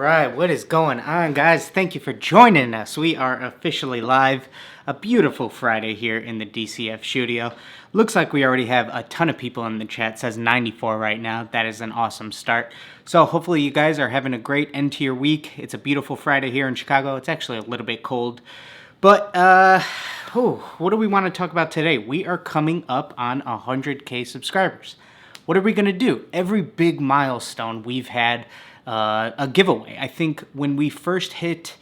right, what is going on, guys? Thank you for joining us. We are officially live. A beautiful Friday here in the DCF studio. Looks like we already have a ton of people in the chat. It says 94 right now. That is an awesome start. So hopefully you guys are having a great end to your week. It's a beautiful Friday here in Chicago. It's actually a little bit cold. But, what do we want to talk about today? We are coming up on 100K subscribers. What are we going to do? Every big milestone we've had a giveaway. I think when we first hit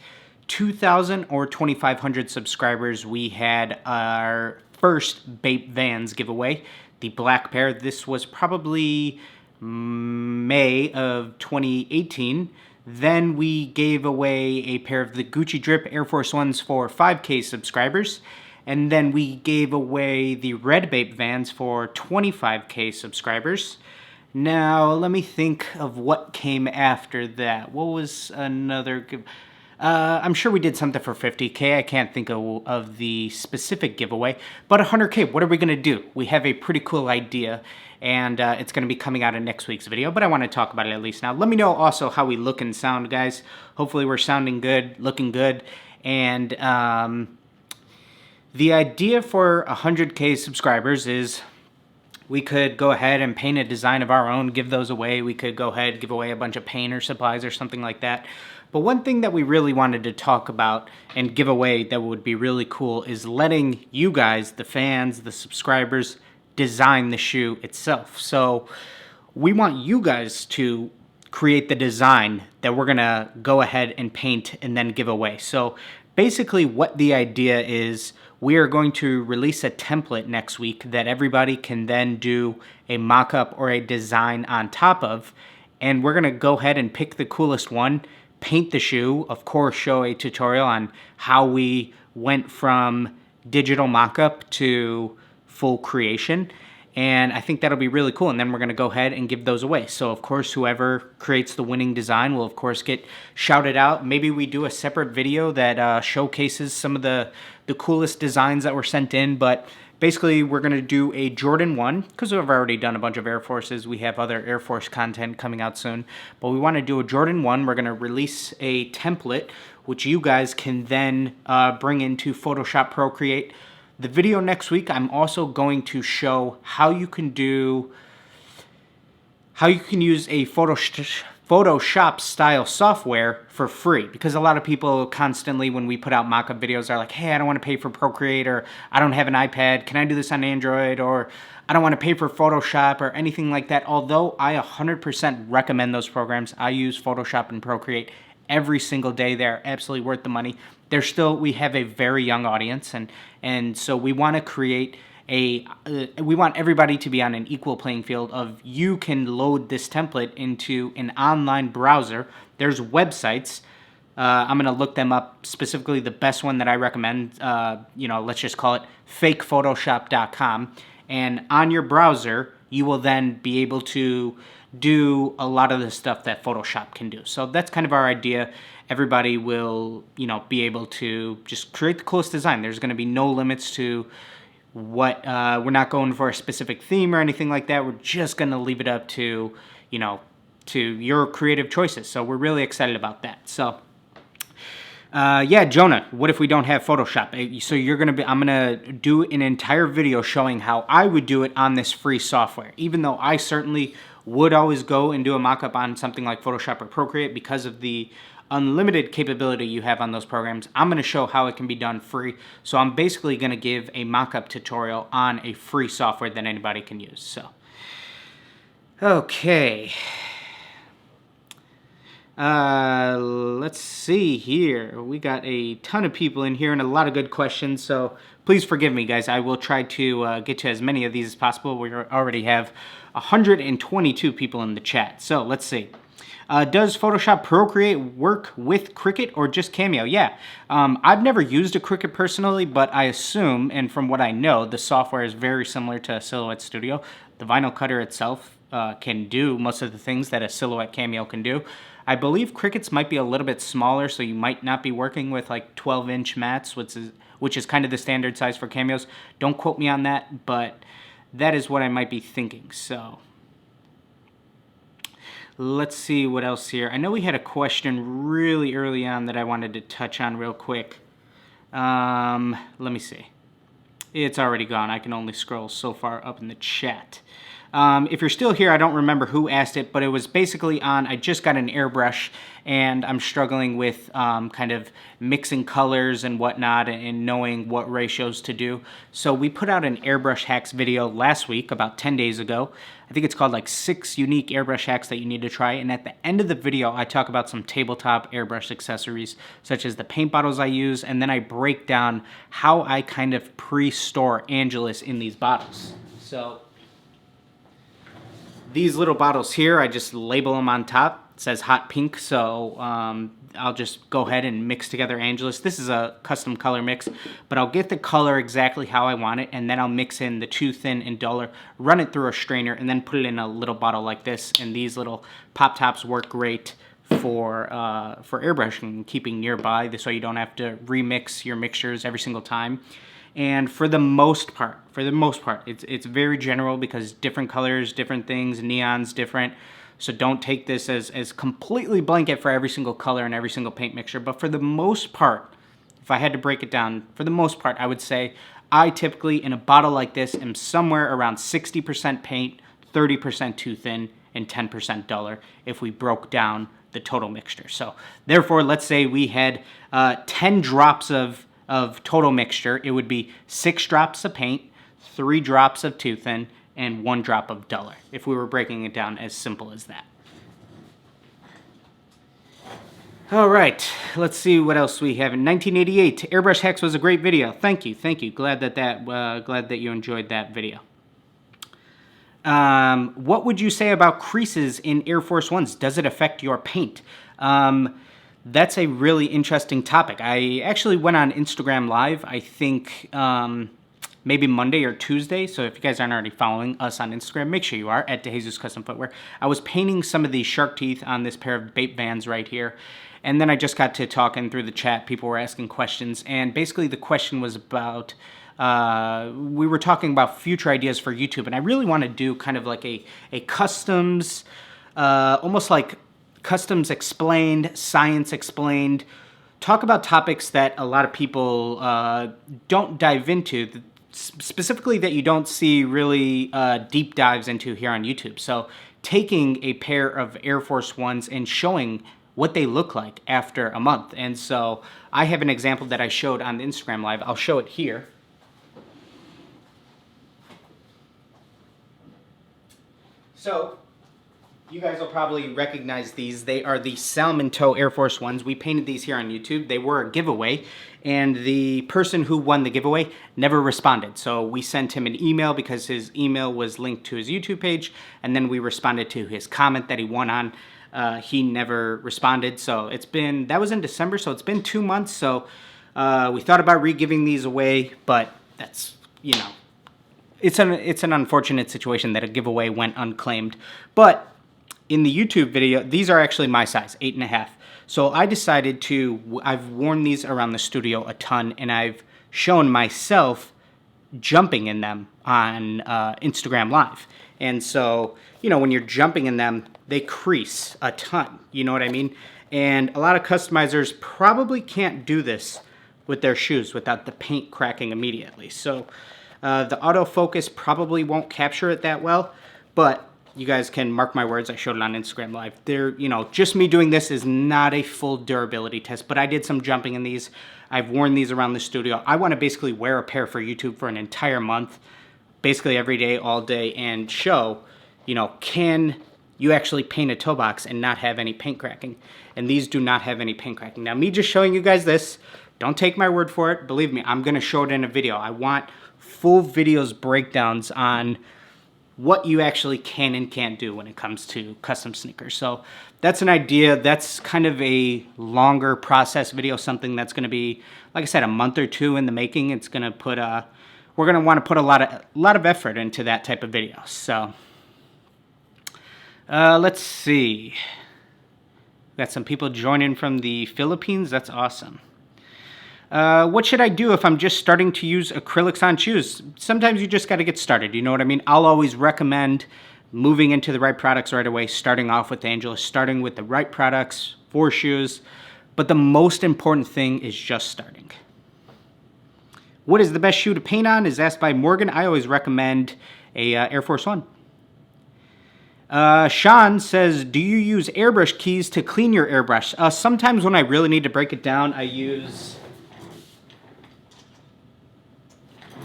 2,000 or 2,500 subscribers, we had our first Bape Vans giveaway, the black pair. This was probably May of 2018. Then we gave away a pair of the Gucci Drip Air Force Ones for 5K subscribers. And then we gave away the red Bape Vans for 25K subscribers. Now, let me think of what came after that. What was another... I'm sure we did something for 50K. I can't think of the specific giveaway. But 100K, what are we going to do? We have a pretty cool idea, and it's going to be coming out in next week's video. But I want to talk about it at least now. Let me know also how we look and sound, guys. Hopefully we're sounding good, looking good. And the idea for 100K subscribers is we could go ahead and paint a design of our own, give those away. We could go ahead and give away a bunch of paint or supplies or something like that. But one thing that we really wanted to talk about and give away that would be really cool is letting you guys, the fans, the subscribers, design the shoe itself. So we want you guys to create the design that we're going to go ahead and paint and then give away. So basically what the idea is, we are going to release a template next week that everybody can then do a mock-up or a design on top of. And we're going to go ahead and pick the coolest one, paint the shoe, of course show a tutorial on how we went from digital mock-up to full creation. And I think that'll be really cool. And then we're going to go ahead and give those away. So, of course, whoever creates the winning design will, of course, get shouted out. Maybe we do a separate video that showcases some of the coolest designs that were sent in. But basically, we're going to do a Jordan 1, because we've already done a bunch of Air Forces. We have other Air Force content coming out soon. But we want to do a Jordan 1. We're going to release a template, which you guys can then bring into Photoshop Procreate. The video next week, I'm also going to show how you can use a Photoshop style software for free. Because a lot of people constantly, when we put out mock-up videos, are like, hey, I don't want to pay for Procreate, or I don't have an iPad, can I do this on Android, or I don't want to pay for Photoshop or anything like that. Although I 100% recommend those programs. I use Photoshop and Procreate every single day. They're absolutely worth the money. We have a very young audience, and so we want to create we want everybody to be on an equal playing field of you can load this template into an online browser. There's websites. I'm going to look them up, specifically the best one that I recommend, let's just call it fakephotoshop.com. And on your browser, you will then be able to do a lot of the stuff that Photoshop can do. So that's kind of our idea. Everybody will, be able to just create the coolest design. There's going to be no limits to what, we're not going for a specific theme or anything like that. We're just going to leave it up to, to your creative choices. So we're really excited about that. So, yeah, Jonah, what if we don't have Photoshop? So I'm gonna do an entire video showing how I would do it on this free software. Even though I certainly would always go and do a mock-up on something like Photoshop or Procreate because of the unlimited capability you have on those programs, I'm gonna show how it can be done free. So I'm basically gonna give a mock-up tutorial on a free software that anybody can use. So, okay. Let's see here. We got a ton of people in here and a lot of good questions, so please forgive me, guys. I will try to get to as many of these as possible. We already have 122 people in the chat, so let's see. Does Photoshop Procreate work with Cricut or just Cameo? Yeah, I've never used a Cricut personally, but I assume, and from what I know, the software is very similar to Silhouette Studio. The vinyl cutter itself can do most of the things that a Silhouette Cameo can do. I believe Cricut's might be a little bit smaller, so you might not be working with like 12-inch mats, which is kind of the standard size for Cameos. Don't quote me on that, but that is what I might be thinking. So Let's see what else here. I know we had a question really early on that I wanted to touch on real quick. Let me see. It's already gone. I can only scroll so far up in the chat. If you're still here, I don't remember who asked it, but it was basically on, I just got an airbrush and I'm struggling with kind of mixing colors and whatnot and knowing what ratios to do. So we put out an airbrush hacks video last week, about 10 days ago. I think it's called like 6 unique airbrush hacks that you need to try. And at the end of the video, I talk about some tabletop airbrush accessories, such as the paint bottles I use, and then I break down how I kind of pre-store Angelus in these bottles. So these little bottles here, I just label them on top. It says hot pink, so I'll just go ahead and mix together Angelus. This is a custom color mix, but I'll get the color exactly how I want it, and then I'll mix in the too thin and duller, run it through a strainer, and then put it in a little bottle like this. And these little pop tops work great for airbrushing and keeping nearby. This way you don't have to remix your mixtures every single time. And for the most part, it's very general because different colors, different things, neons different. So don't take this as completely blanket for every single color and every single paint mixture. But for the most part, if I had to break it down, for the most part, I would say I typically, in a bottle like this, am somewhere around 60% paint, 30% too thin, and 10% duller if we broke down the total mixture. So therefore, let's say we had 10 drops of total mixture. It would be 6 drops of paint, 3 drops of too thin, and 1 drop of duller, if we were breaking it down as simple as that. All right, let's see what else we have. In 1988, Airbrush Hacks was a great video. Thank you. Glad that you enjoyed that video. What would you say about creases in Air Force Ones? Does it affect your paint? That's a really interesting topic. I actually went on Instagram Live, I think maybe Monday or Tuesday. So if you guys aren't already following us on Instagram, make sure you are, at DeJesus Custom Footwear. I was painting some of these shark teeth on this pair of Bape Vans right here. And then I just got to talking through the chat. People were asking questions. And basically the question was about, we were talking about future ideas for YouTube. And I really want to do kind of like a customs, almost like customs explained, science explained, talk about topics that a lot of people don't dive into, specifically that you don't see really deep dives into here on YouTube. So taking a pair of Air Force Ones and showing what they look like after a month. And so I have an example that I showed on the Instagram Live. I'll show it here. So you guys will probably recognize these. They are the Salmon Toe Air Force Ones. We painted these here on YouTube. They were a giveaway, and the person who won the giveaway never responded. So we sent him an email because his email was linked to his YouTube page, and then we responded to his comment that he won on. He never responded. So that was in December, so it's been 2 months. So we thought about re-giving these away, but that's, it's an unfortunate situation that a giveaway went unclaimed. But in the YouTube video, these are actually my size, 8.5. So I decided I've worn these around the studio a ton, and I've shown myself jumping in them on Instagram Live. And so, when you're jumping in them, they crease a ton, you know what I mean? And a lot of customizers probably can't do this with their shoes without the paint cracking immediately. So the autofocus probably won't capture it that well, but you guys can mark my words, I showed it on Instagram Live. Just me doing this is not a full durability test, but I did some jumping in these. I've worn these around the studio. I want to basically wear a pair for YouTube for an entire month, basically every day, all day, and show, can you actually paint a toe box and not have any paint cracking? And these do not have any paint cracking. Now, me just showing you guys this, don't take my word for it. Believe me, I'm going to show it in a video. I want full videos breakdowns on what you actually can and can't do when it comes to custom sneakers. So that's an idea. That's kind of a longer process video, something that's going to be, like I said, a month or 2 in the making. It's going to put we're going to want to put a lot of effort into that type of video. So let's see. Got some people joining from the Philippines. That's awesome. What should I do if I'm just starting to use acrylics on shoes? Sometimes you just got to get started, you know what I mean? I'll always recommend moving into the right products right away, starting off with Angelus, starting with the right products for shoes. But the most important thing is just starting. What is the best shoe to paint on is asked by Morgan. I always recommend a Air Force One. Sean says, do you use airbrush keys to clean your airbrush? Sometimes when I really need to break it down, I use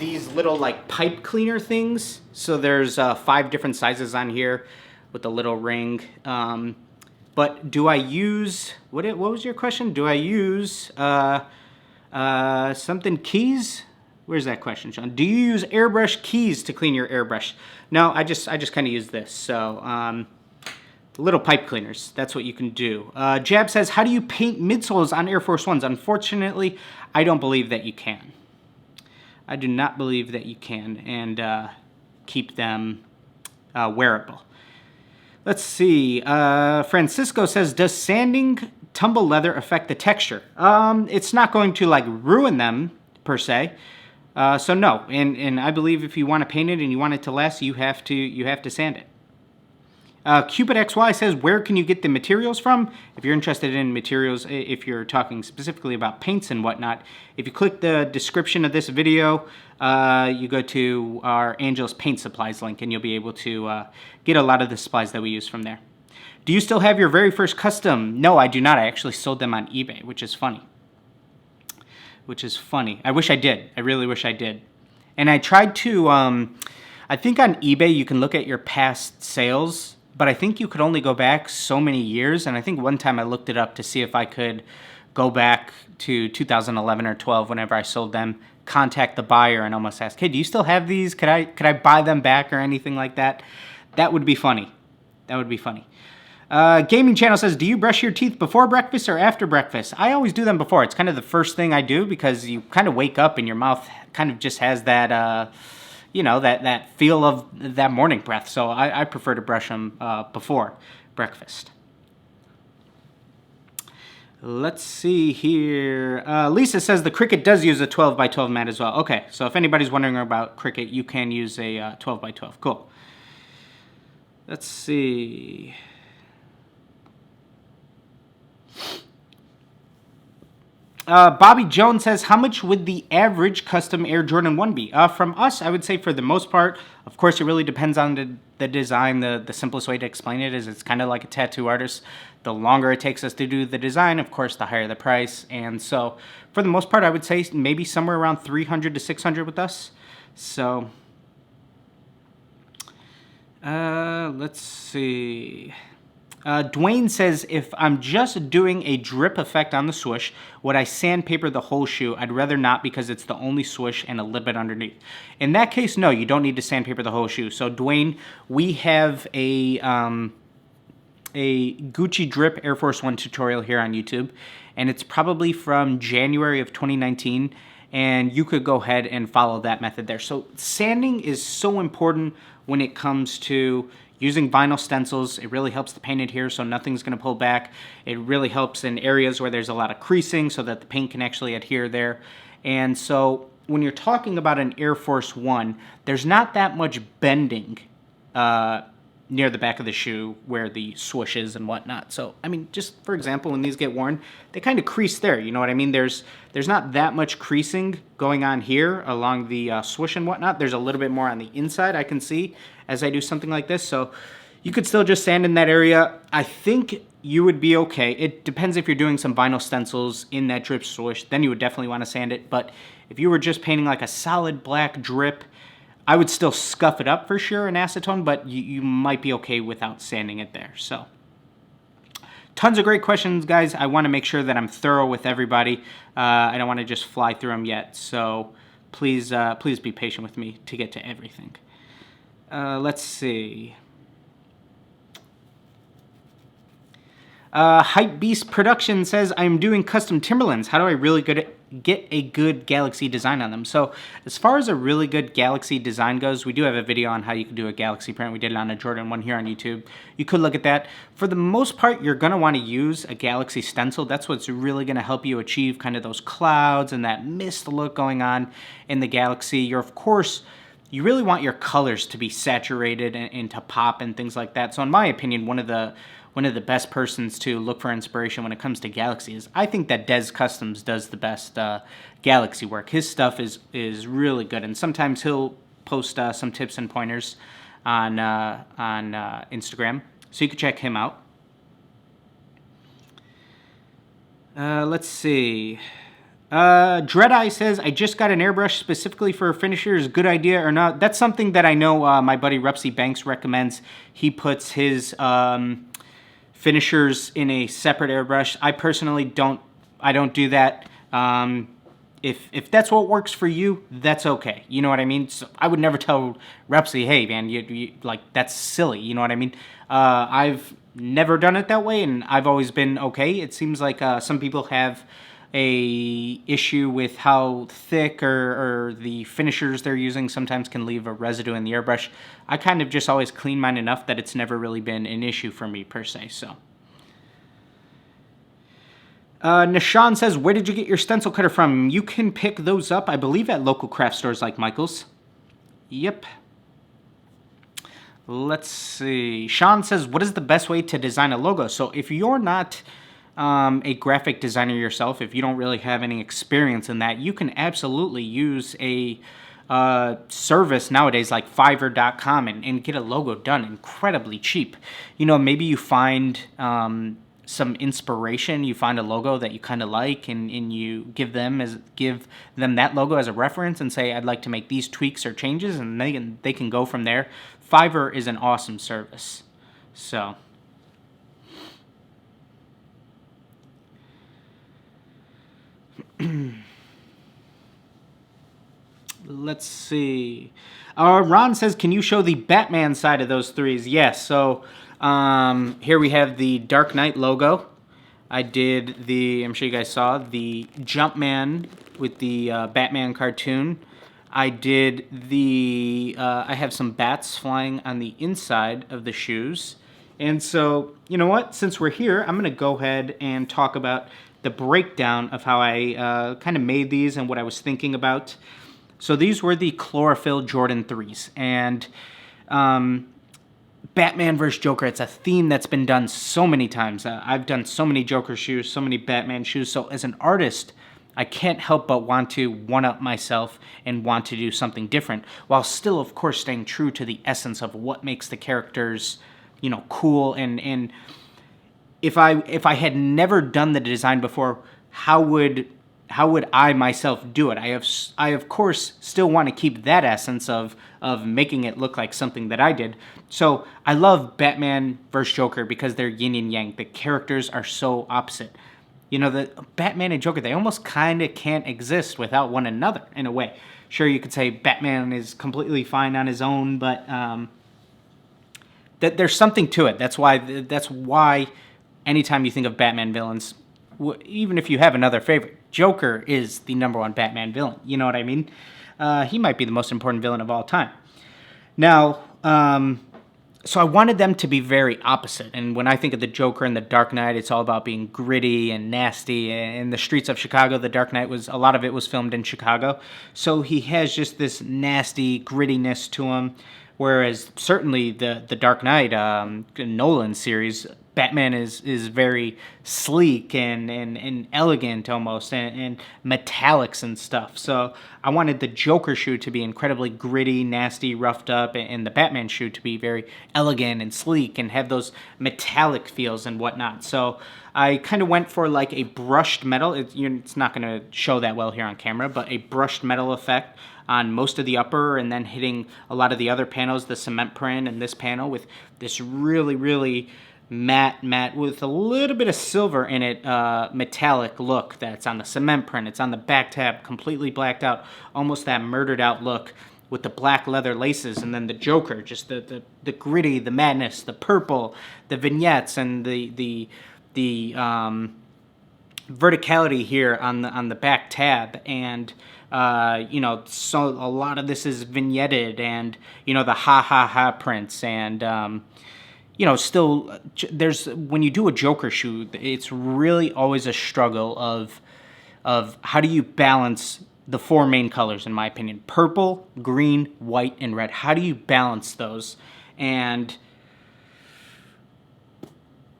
these little like pipe cleaner things. So there's 5 different sizes on here with a little ring. But do I use, what was your question? Do I use something keys? Where's that question, Sean? Do you use airbrush keys to clean your airbrush? No, I just kind of use this. So little pipe cleaners, that's what you can do. Jab says, how do you paint midsoles on Air Force Ones? Unfortunately, I don't believe that you can. I do not believe that you can and keep them wearable. Let's see. Francisco says, does sanding tumble leather affect the texture? It's not going to like ruin them per se. So no, and I believe if you want to paint it and you want it to last, you have to sand it. Cupid XY says, where can you get the materials from? If you're interested in materials, if you're talking specifically about paints and whatnot, if you click the description of this video, you go to our Angelus Paint Supplies link and you'll be able to get a lot of the supplies that we use from there. Do you still have your very first custom? No, I do not. I actually sold them on eBay, which is funny. I wish I did. I really wish I did. And I tried to, I think on eBay you can look at your past sales, but I think you could only go back so many years. And I think one time I looked it up to see if I could go back to 2011 or 12 whenever I sold them, contact the buyer and almost ask, hey, do you still have these? Could I buy them back or anything like that? That would be funny. That would be funny. Gaming Channel says, do you brush your teeth before breakfast or after breakfast? I always do them before. It's kind of the first thing I do because you kind of wake up and your mouth kind of just has that, you know, that feel of that morning breath. So I prefer to brush them before breakfast. Let's see here. Lisa says the Cricut does use a 12 by 12 mat as well. Okay, so if anybody's wondering about Cricut, you can use a 12 by 12. Cool. Let's see. Bobby Jones says, how much would the average custom Air Jordan 1 be? From us, I would say for the most part, of course, it really depends on the design. The simplest way to explain it is it's kind of like a tattoo artist. The longer it takes us to do the design, of course, the higher the price. And so for the most part, I would say maybe somewhere around 300 to 600 with us. So let's see. Dwayne says, if I'm just doing a drip effect on the swoosh, would I sandpaper the whole shoe? I'd rather not because it's the only swoosh and a little bit underneath. In that case, no, you don't need to sandpaper the whole shoe. So Dwayne, we have a Gucci Drip Air Force One tutorial here on YouTube, and it's probably from January of 2019, and you could go ahead and follow that method there. So sanding is so important when it comes to using vinyl stencils. It really helps the paint adhere so nothing's going to pull back. It really helps in areas where there's a lot of creasing so that the paint can actually adhere there. And so when you're talking about an Air Force One, there's not that much bending near the back of the shoe where the swoosh is and whatnot. So, I mean, just for example, when these get worn, they kind of crease there, you know what I mean? There's not that much creasing going on here along the swoosh and whatnot. There's a little bit more on the inside I can see as I do something like this. So you could still just sand in that area. I think you would be okay. It depends if you're doing some vinyl stencils in that drip swoosh, then you would definitely want to sand it. But if you were just painting like a solid black drip, I would still scuff it up for sure in acetone, but you might be okay without sanding it there. So, tons of great questions, guys. I want to make sure that I'm thorough with everybody. I don't want to just fly through them yet. So, please be patient with me to get to everything. Let's see. Hype Beast Production says, I'm doing custom Timberlands. How do I really get a good Galaxy design on them? So as far as a really good Galaxy design goes, we do have a video on how you can do a Galaxy print. We did it on a Jordan 1 here on YouTube. You could look at that. For the most part, you're going to want to use a Galaxy stencil. That's what's really going to help you achieve kind of those clouds and that mist look going on in the Galaxy. You're, of course, you really want your colors to be saturated and to pop and things like that. So in my opinion, one of the best persons to look for inspiration when it comes to Galaxy is, I think that Des Customs does the best Galaxy work. His stuff is really good, and sometimes he'll post some tips and pointers on Instagram, so you can check him out. Let's see. Dreadeye says, I just got an airbrush specifically for finishers. Good idea or not? That's something that I know my buddy Repsy Banks recommends. He puts his finishers in a separate airbrush. I personally don't do that. If that's what works for you, that's okay. You know what I mean? So I would never tell Repsy, hey man, you like, that's silly. You know what I mean? I've never done it that way, and I've always been okay. It seems like some people have a issue with how thick or the finishers they're using sometimes can leave a residue in the airbrush. I kind of just always clean mine enough that it's never really been an issue for me per se. So Nishan says, where did you get your stencil cutter from? You can pick those up, I believe, at local craft stores like Michael's. Yep. Let's see. Sean says, what is the best way to design a logo? So if you're not a graphic designer yourself, if you don't really have any experience in that, you can absolutely use a service nowadays like Fiverr.com and get a logo done incredibly cheap. You know, maybe you find some inspiration, you find a logo that you kind of like, and you give them that logo as a reference and say, I'd like to make these tweaks or changes, and they can go from there. Fiverr is an awesome service. So let's see. Ron says, can you show the Batman side of those threes? Yes. So here we have the Dark Knight logo. I did I'm sure you guys saw the Jumpman with the Batman cartoon. I did I have some bats flying on the inside of the shoes. And so, you know what? Since we're here, I'm going to go ahead and talk about the breakdown of how I kind of made these and what I was thinking about. So these were the chlorophyll Jordan 3s. And Batman vs. Joker, it's a theme that's been done so many times. I've done so many Joker shoes, so many Batman shoes. So as an artist, I can't help but want to one-up myself and want to do something different, while still, of course, staying true to the essence of what makes the characters, you know, cool. And if I had never done the design before, how would I myself do it? I of course still want to keep that essence of making it look like something that I did. So I love Batman vs. Joker because they're yin and yang. The characters are so opposite. You know, the Batman and Joker, they almost kind of can't exist without one another in a way. Sure, you could say Batman is completely fine on his own, but there's something to it. That's why anytime you think of Batman villains, even if you have another favorite, Joker is the #1 Batman villain. You know what I mean? He might be the most important villain of all time. Now, so I wanted them to be very opposite. And when I think of the Joker and the Dark Knight, it's all about being gritty and nasty. In the streets of Chicago, the Dark Knight a lot of it was filmed in Chicago. So he has just this nasty grittiness to him. Whereas certainly the Dark Knight Nolan series, Batman is very sleek and elegant almost, and metallics and stuff. So I wanted the Joker shoe to be incredibly gritty, nasty, roughed up, and the Batman shoe to be very elegant and sleek and have those metallic feels and whatnot. So I kind of went for like a brushed metal. It's not going to show that well here on camera, but a brushed metal effect on most of the upper, and then hitting a lot of the other panels, the cement print and this panel with this really, really matte with a little bit of silver in it, metallic look that's on the cement print. It's on the back tab, completely blacked out, almost that murdered out look with the black leather laces. And then the Joker, just the gritty, the madness, the purple, the vignettes, and the verticality here on the back tab. And you know, so a lot of this is vignetted, and you know, the ha prints, and you know, still when you do a Joker shoe, it's really always a struggle of how do you balance the four main colors, in my opinion: purple, green, white, and red. How do you balance those? And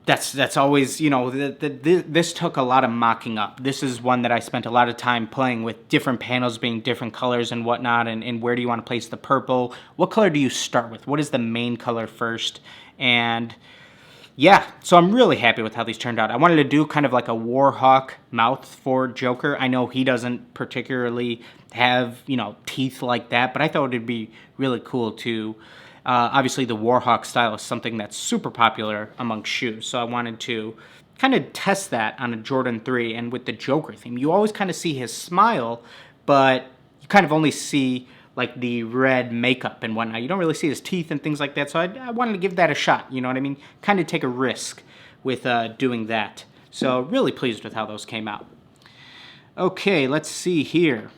that's always, you know, this took a lot of mocking up. This is one that I spent a lot of time playing with, different panels being different colors and whatnot, and where do you want to place the purple? What color do you start with? What is the main color first? And yeah, so I'm really happy with how these turned out. I wanted to do kind of like a Warhawk mouth for Joker. I know he doesn't particularly have, you know, teeth like that, but I thought it'd be really cool to, obviously the Warhawk style is something that's super popular among shoes. So I wanted to kind of test that on a Jordan 3, and with the Joker theme. You always kind of see his smile, but you kind of only see like the red makeup and whatnot. You don't really see his teeth and things like that. So I wanted to give that a shot, you know what I mean? Kind of take a risk with doing that. So really pleased with how those came out. Okay, let's see here.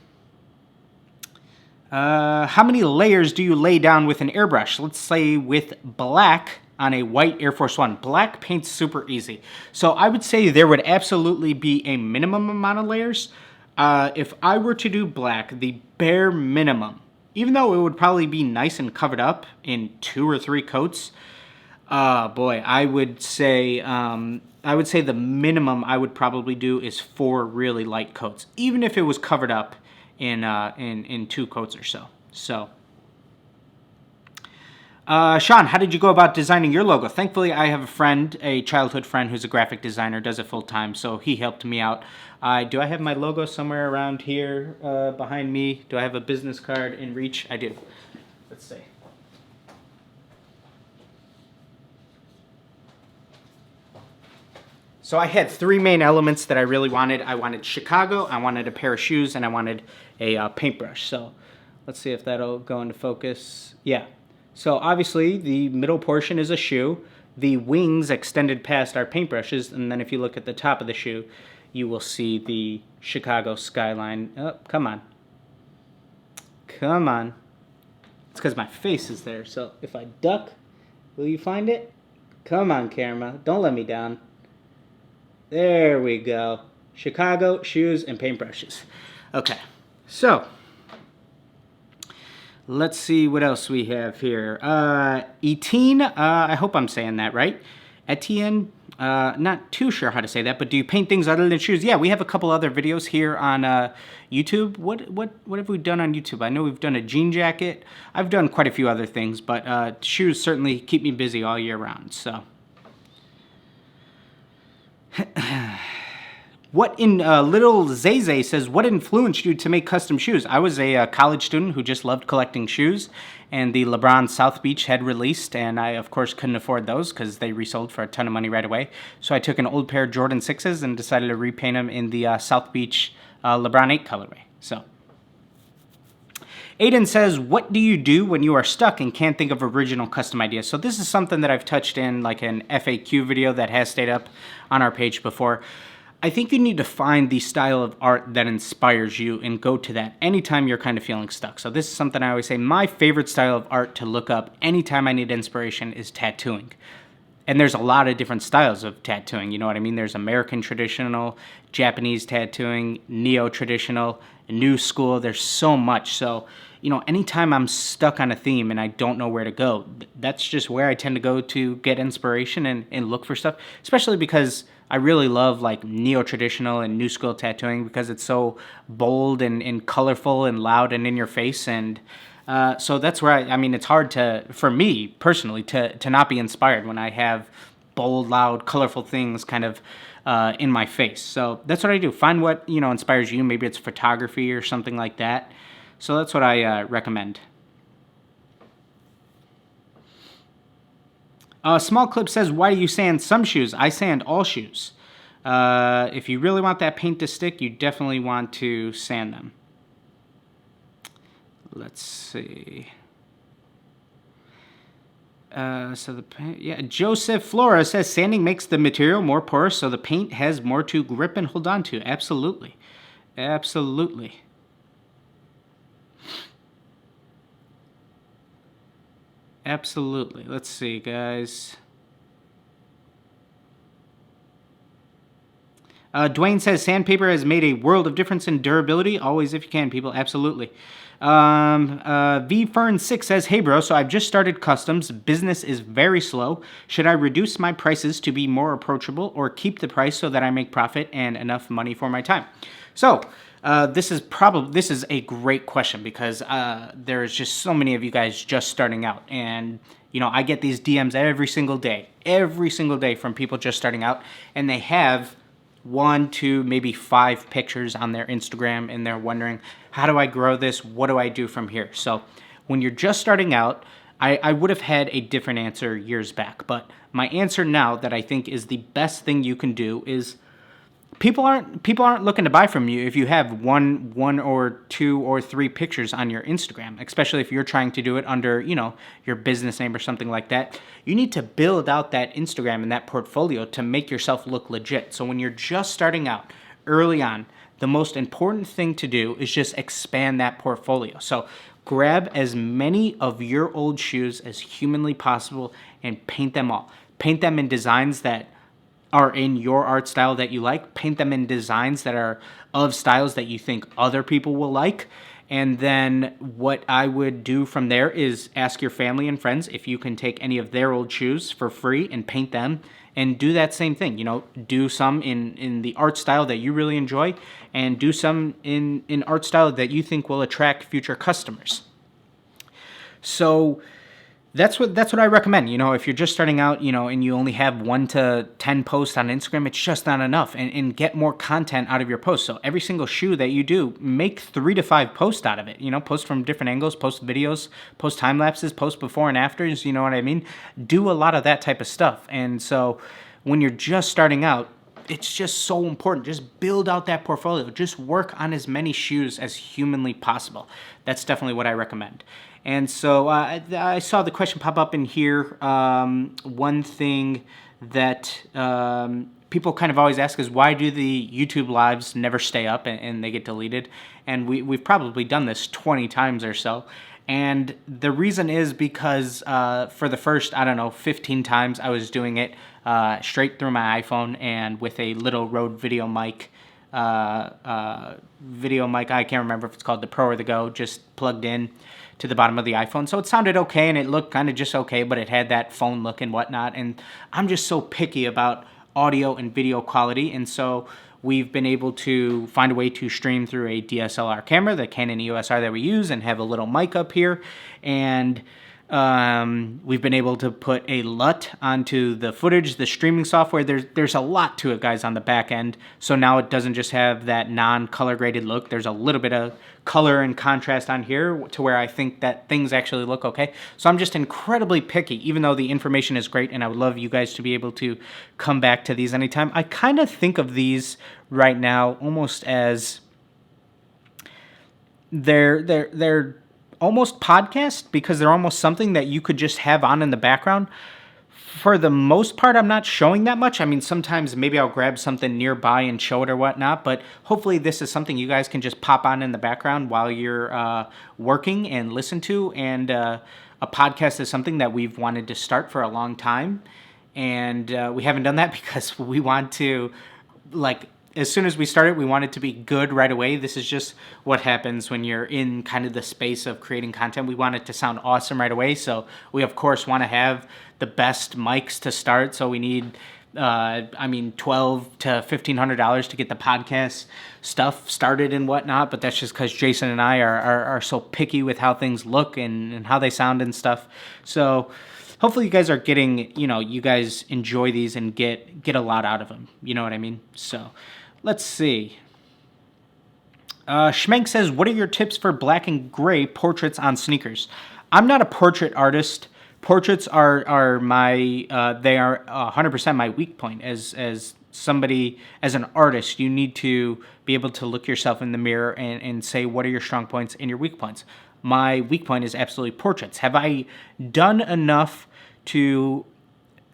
How many layers do you lay down with an airbrush? Let's say with black on a white Air Force One. Black paints super easy. So I would say there would absolutely be a minimum amount of layers. If I were to do black, the bare minimum, even though it would probably be nice and covered up in 2 or 3 coats, boy, I would say the minimum I would probably do is 4 really light coats, even if it was covered up in 2 coats or so. So, Sean, how did you go about designing your logo? Thankfully, I have a friend, a childhood friend, who's a graphic designer, does it full time, so he helped me out. Do I have my logo somewhere around here behind me? Do I have a business card in reach? I do. Let's see. So I had 3 main elements that I really wanted. I wanted Chicago, I wanted a pair of shoes, and I wanted a paintbrush. So let's see if that'll go into focus. Yeah. So obviously the middle portion is a shoe. The wings extended past our paintbrushes, and then if you look at the top of the shoe, you will see the Chicago skyline. Oh, come on. Come on. It's because my face is there. So if I duck, will you find it? Come on, camera. Don't let me down. There we go. Chicago, shoes, and paintbrushes. Okay, so let's see what else we have here. Etienne, I hope I'm saying that right. Etienne, not too sure how to say that, but do you paint things other than shoes? Yeah, we have a couple other videos here on YouTube. What have we done on YouTube? I know we've done a jean jacket. I've done quite a few other things, but shoes certainly keep me busy all year round, so. Little Zay says, what influenced you to make custom shoes? I was a college student who just loved collecting shoes, and the LeBron South Beach had released, and I, of course, couldn't afford those because they resold for a ton of money right away. So I took an old pair of Jordan 6s and decided to repaint them in the South Beach LeBron 8 colorway. So, Aiden says, what do you do when you are stuck and can't think of original custom ideas? So this is something that I've touched in like an FAQ video that has stayed up on our page before. I think you need to find the style of art that inspires you and go to that anytime you're kind of feeling stuck. So this is something I always say, my favorite style of art to look up anytime I need inspiration is tattooing. And there's a lot of different styles of tattooing, you know what I mean? There's American traditional, Japanese tattooing, neo-traditional, new school. There's so much. So, you know, anytime I'm stuck on a theme and I don't know where to go, that's just where I tend to go to get inspiration and look for stuff, especially because I really love like neo-traditional and new school tattooing because it's so bold and colorful and loud and in your face. And so that's where I mean, it's hard for me personally to not be inspired when I have bold, loud, colorful things kind of in my face. So that's what I do. Find what, you know, inspires you. Maybe it's photography or something like that. So that's what I recommend. Small Clip says, why do you sand some shoes? I sand all shoes. If you really want that paint to stick, you definitely want to sand them. Let's see. Joseph Flora says, sanding makes the material more porous so the paint has more to grip and hold on to. Absolutely. Absolutely. Absolutely. Let's see, guys. Dwayne says sandpaper has made a world of difference in durability. Always, if you can, people, absolutely. VFern6 says, hey bro, so I've just started customs. Business is very slow. Should I reduce my prices to be more approachable or keep the price so that I make profit and enough money for my time? So this is a great question because there's just so many of you guys just starting out, and you know, I get these DMs every single day from people just starting out, and they have 1, 2, maybe 5 pictures on their Instagram, and they're wondering, how do I grow this? What do I do from here? So when you're just starting out, I would have had a different answer years back, but my answer now that I think is the best thing you can do is people aren't looking to buy from you if you have one or 2 or 3 pictures on your Instagram, especially if you're trying to do it under, you know, your business name or something like that. You need to build out that Instagram and that portfolio to make yourself look legit. So when you're just starting out early on, the most important thing to do is just expand that portfolio. So grab as many of your old shoes as humanly possible and paint them all. Paint them in designs that are in your art style that you like. Paint them in designs that are of styles that you think other people will like. And then what I would do from there is ask your family and friends if you can take any of their old shoes for free and paint them, and do that same thing. You know, do some in the art style that you really enjoy, and do some in art style that you think will attract future customers. So that's what I recommend. You know, if you're just starting out, you know, and you only have 1 to 10 posts on Instagram, it's just not enough. And get more content out of your posts. So every single shoe that you do, make 3 to 5 posts out of it. You know, post from different angles, post videos, post time lapses, post before and afters. You know what I mean? Do a lot of that type of stuff. And so when you're just starting out, it's just so important. Just build out that portfolio. Just work on as many shoes as humanly possible. That's definitely what I recommend. And so I saw the question pop up in here. One thing that people kind of always ask is, why do the YouTube lives never stay up and they get deleted? And we've probably done this 20 times or so. And the reason is because for the first, 15 times, I was doing it straight through my iPhone and with a little Rode video mic. I can't remember if it's called the Pro or the Go, just plugged in to the bottom of the iPhone. So it sounded okay and it looked kind of just okay, but it had that phone look and whatnot. And I'm just so picky about audio and video quality. And so we've been able to find a way to stream through a DSLR camera, the Canon EOS R that we use, and have a little mic up here. And we've been able to put a LUT onto the footage, the streaming software. There's a lot to it, guys, on the back end. So now it doesn't just have that non-color graded look. There's a little bit of color and contrast on here to where I think that things actually look okay. So I'm just incredibly picky, even though the information is great, and I would love you guys to be able to come back to these anytime. I kind of think of these right now almost as they're almost podcast, because they're almost something that you could just have on in the background. For the most part, I'm not showing that much. I mean, sometimes maybe I'll grab something nearby and show it or whatnot, but hopefully this is something you guys can just pop on in the background while you're working and listen to. And a podcast is something that we've wanted to start for a long time, and we haven't done that because we want to, as soon as we started, we want it to be good right away. This is just what happens when you're in kind of the space of creating content. We want it to sound awesome right away. So we, of course, want to have the best mics to start. So we need, $1,200 to $1,500 to get the podcast stuff started and whatnot. But that's just because Jason and I are so picky with how things look and how they sound and stuff. So hopefully you guys are getting, you guys enjoy these and get a lot out of them. You know what I mean? So let's see. Schmenk says, what are your tips for black and gray portraits on sneakers? I'm not a portrait artist. Portraits are my, they are 100% my weak point. As somebody, as an artist, you need to be able to look yourself in the mirror and say, what are your strong points and your weak points? My weak point is absolutely portraits. Have I done enough to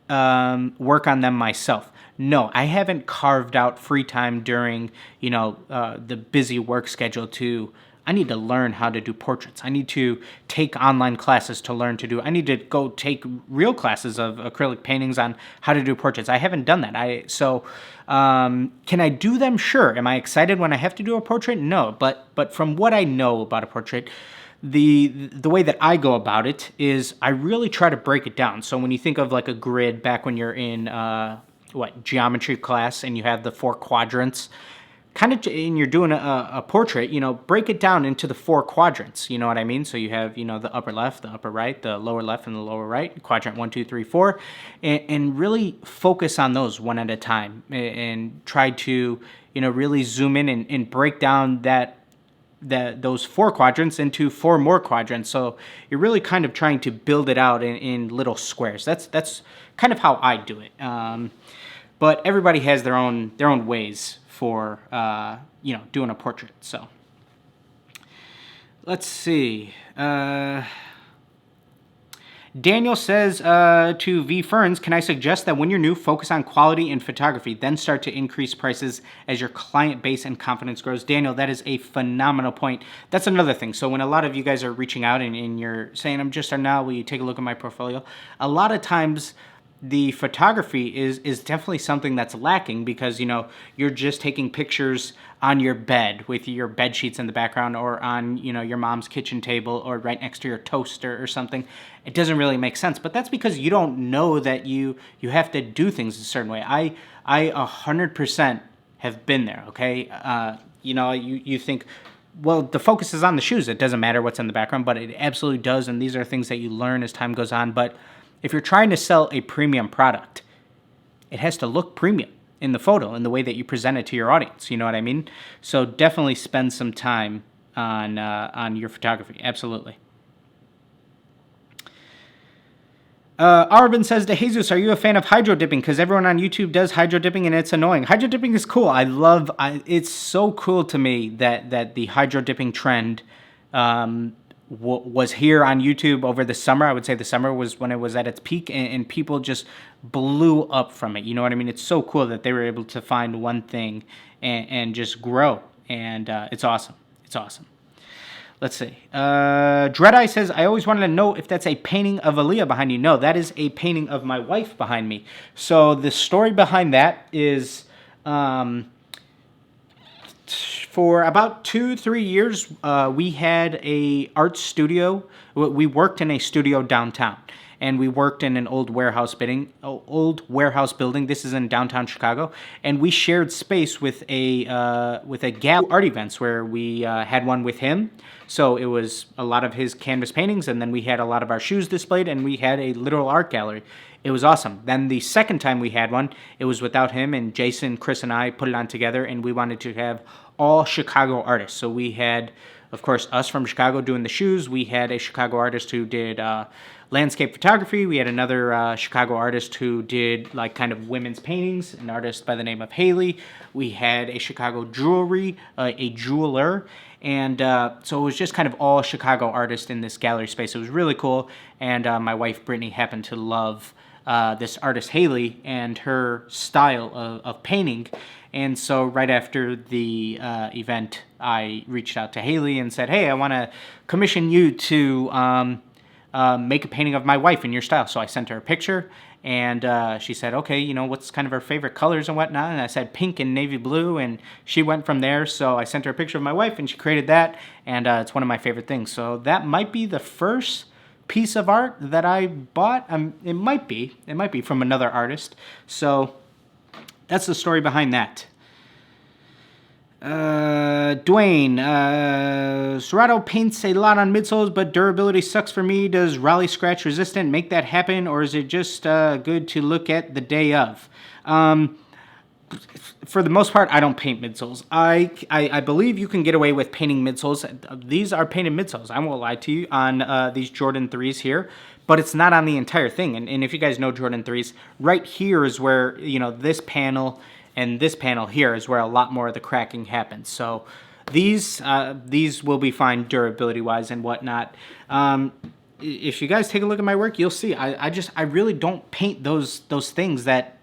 work on them myself? No, I haven't carved out free time during, the busy work schedule to I need to learn how to do portraits. I need to take online classes to learn to do. I need to go take real classes of acrylic paintings on how to do portraits. I haven't done that. Can I do them? Sure. Am I excited when I have to do a portrait? No. But from what I know about a portrait, the way that I go about it is I really try to break it down. So when you think of like a grid back when you're in geometry class and you have the 4 quadrants, and you're doing a portrait, break it down into the 4 quadrants. You know what I mean? So you have, the upper left, the upper right, the lower left, and the lower right, quadrant 1, 2, 3, 4, and really focus on those one at a time and try to, really zoom in and break down those 4 quadrants into 4 more quadrants. So you're really kind of trying to build it out in little squares. That's kind of how I do it. But everybody has their own ways for doing a portrait. So let's see. Daniel says to V Ferns, can I suggest that when you're new, focus on quality in photography, then start to increase prices as your client base and confidence grows? Daniel, that is a phenomenal point. That's another thing. So when a lot of you guys are reaching out and you're saying, I'm just starting out, will you take a look at my portfolio? A lot of times the photography is definitely something that's lacking because, you're just taking pictures on your bed with your bed sheets in the background or on, your mom's kitchen table or right next to your toaster or something. It doesn't really make sense, but that's because you don't know that you have to do things a certain way. I 100% have been there, okay? You think, well, the focus is on the shoes. It doesn't matter what's in the background, but it absolutely does, and these are things that you learn as time goes on. But if you're trying to sell a premium product, it has to look premium in the photo and the way that you present it to your audience. You know what I mean? So definitely spend some time on your photography. Absolutely. Arvin says to Jesus, are you a fan of hydro dipping? Because everyone on YouTube does hydro dipping and it's annoying. Hydro dipping is cool. It's so cool to me that the hydro dipping trend was here on YouTube over the summer. I would say the summer was when it was at its peak, and people just blew up from it. You know what I mean? It's so cool that they were able to find one thing and just grow, and it's awesome. It's awesome. Let's see. Dreadeye says, I always wanted to know if that's a painting of Aaliyah behind you. No, that is a painting of my wife behind me. So the story behind that is for about 2-3 years, we had a art studio. We worked in a studio downtown, and we worked in an old warehouse building. This is in downtown Chicago, and we shared space with a gallery art events where we had one with him. So it was a lot of his canvas paintings, and then we had a lot of our shoes displayed, and we had a literal art gallery. It was awesome. Then the second time we had one, it was without him, and Jason, Chris, and I put it on together, and we wanted to have all Chicago artists. So we had, of course, us from Chicago doing the shoes. We had a Chicago artist who did landscape photography. We had another Chicago artist who did like kind of women's paintings, an artist by the name of Haley. We had a Chicago jewelry, a jeweler. And so it was just kind of all Chicago artists in this gallery space. It was really cool. And my wife, Brittany, happened to love this artist, Haley, and her style of painting. And so right after the event, I reached out to Haley and said, hey, I want to commission you to make a painting of my wife in your style. So I sent her a picture, and she said, okay, what's kind of her favorite colors and whatnot? And I said pink and navy blue, and she went from there. So I sent her a picture of my wife, and she created that, and it's one of my favorite things. So that might be the first piece of art that I bought. It might be from another artist. So that's the story behind that. Dwayne, Serato paints a lot on midsoles, but durability sucks for me. Does Raleigh scratch resistant make that happen, or is it just good to look at the day of? For the most part, I don't paint midsoles. I believe you can get away with painting midsoles. These are painted midsoles. I won't lie to you on these Jordan 3s here, but it's not on the entire thing. And if you guys know Jordan 3s, right here is where, this panel and this panel here is where a lot more of the cracking happens. So these will be fine durability-wise and whatnot. If you guys take a look at my work, you'll see I really don't paint those things that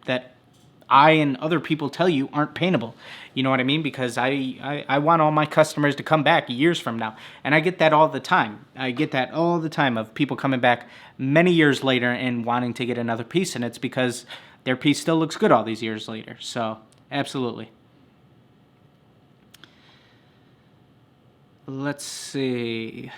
I and other people tell you aren't paintable. You know what I mean? Because I want all my customers to come back years from now. And I get that all the time. I get that all the time of people coming back many years later and wanting to get another piece. And it's because their piece still looks good all these years later. So, absolutely. Let's see.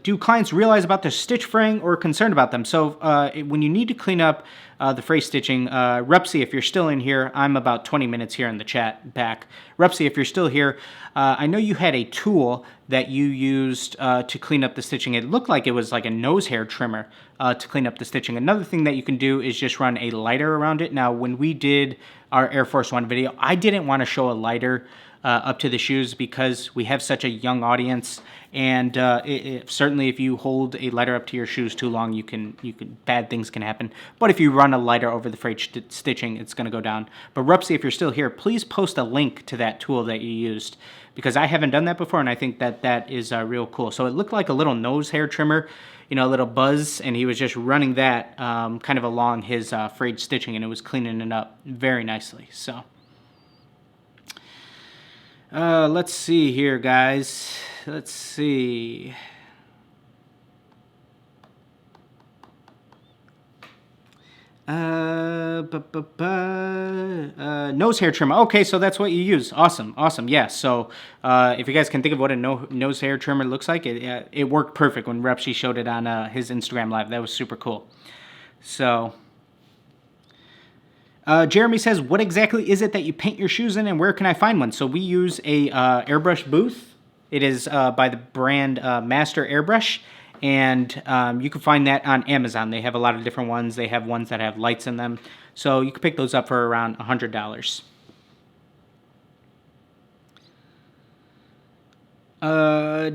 Do clients realize about their stitch fraying or are concerned about them? So when you need to clean up the fray stitching, Repsy, if you're still in here, I'm about 20 minutes here in the chat back. Repsy, if you're still here, I know you had a tool that you used to clean up the stitching. It looked like it was like a nose hair trimmer to clean up the stitching. Another thing that you can do is just run a lighter around it. Now, when we did our Air Force One video, I didn't want to show a lighter up to the shoes because we have such a young audience, and certainly if you hold a lighter up to your shoes too long, bad things can happen. But if you run a lighter over the frayed stitching, it's going to go down. But Rupsy, if you're still here, please post a link to that tool that you used, because I haven't done that before, and I think that is real cool. So it looked like a little nose hair trimmer, you know, a little buzz, and he was just running that kind of along his frayed stitching, and it was cleaning it up very nicely. So. Let's see here, guys. Let's see. Nose hair trimmer. Okay, so that's what you use. Awesome, awesome. Yeah, so if you guys can think of what a nose hair trimmer looks like, it worked perfect when Repsy showed it on his Instagram Live. That was super cool. So... Jeremy says, what exactly is it that you paint your shoes in, and where can I find one? So we use a airbrush booth. It is by the brand Master Airbrush, and you can find that on Amazon. They have a lot of different ones. They have ones that have lights in them. So you can pick those up for around $100.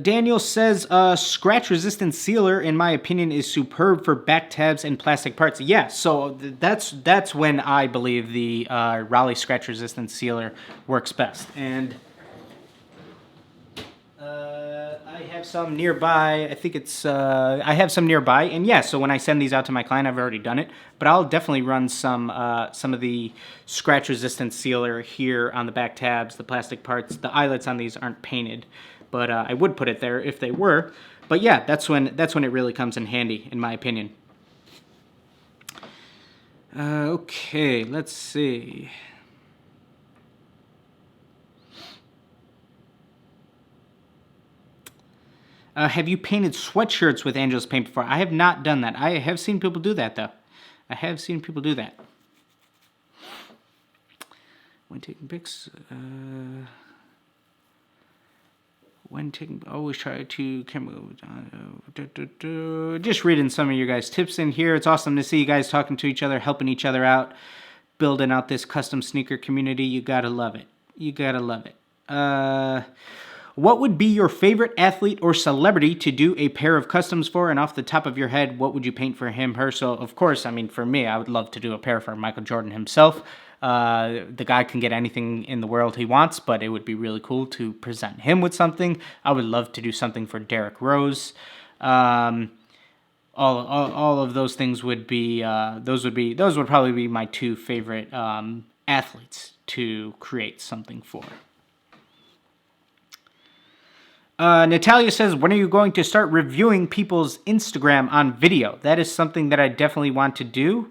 Daniel says, scratch-resistant sealer, in my opinion, is superb for back tabs and plastic parts. Yeah, so that's when I believe the Raleigh scratch-resistant sealer works best. And I have some nearby. I think it's I have some nearby. And yeah, so when I send these out to my client, I've already done it. But I'll definitely run some of the scratch-resistant sealer here on the back tabs, the plastic parts. The eyelets on these aren't painted, but I would put it there if they were. But yeah, that's when it really comes in handy, in my opinion. Okay, let's see. Have you painted sweatshirts with Angel's paint before? I have not done that. I have seen people do that, though. I have seen people do that. When taking pics, always try to camera. Just reading some of your guys' tips in here. It's awesome to see you guys talking to each other, helping each other out, building out this custom sneaker community. You gotta love it. You gotta love it. What would be your favorite athlete or celebrity to do a pair of customs for? And off the top of your head, what would you paint for him, her? So, of course, I mean, for me, I would love to do a pair for Michael Jordan himself. The guy can get anything in the world he wants, but it would be really cool to present him with something. I would love to do something for Derrick Rose. All of those things would be those would probably be my two favorite athletes to create something for. Natalia says, when are you going to start reviewing people's Instagram on video? That is something that I definitely want to do.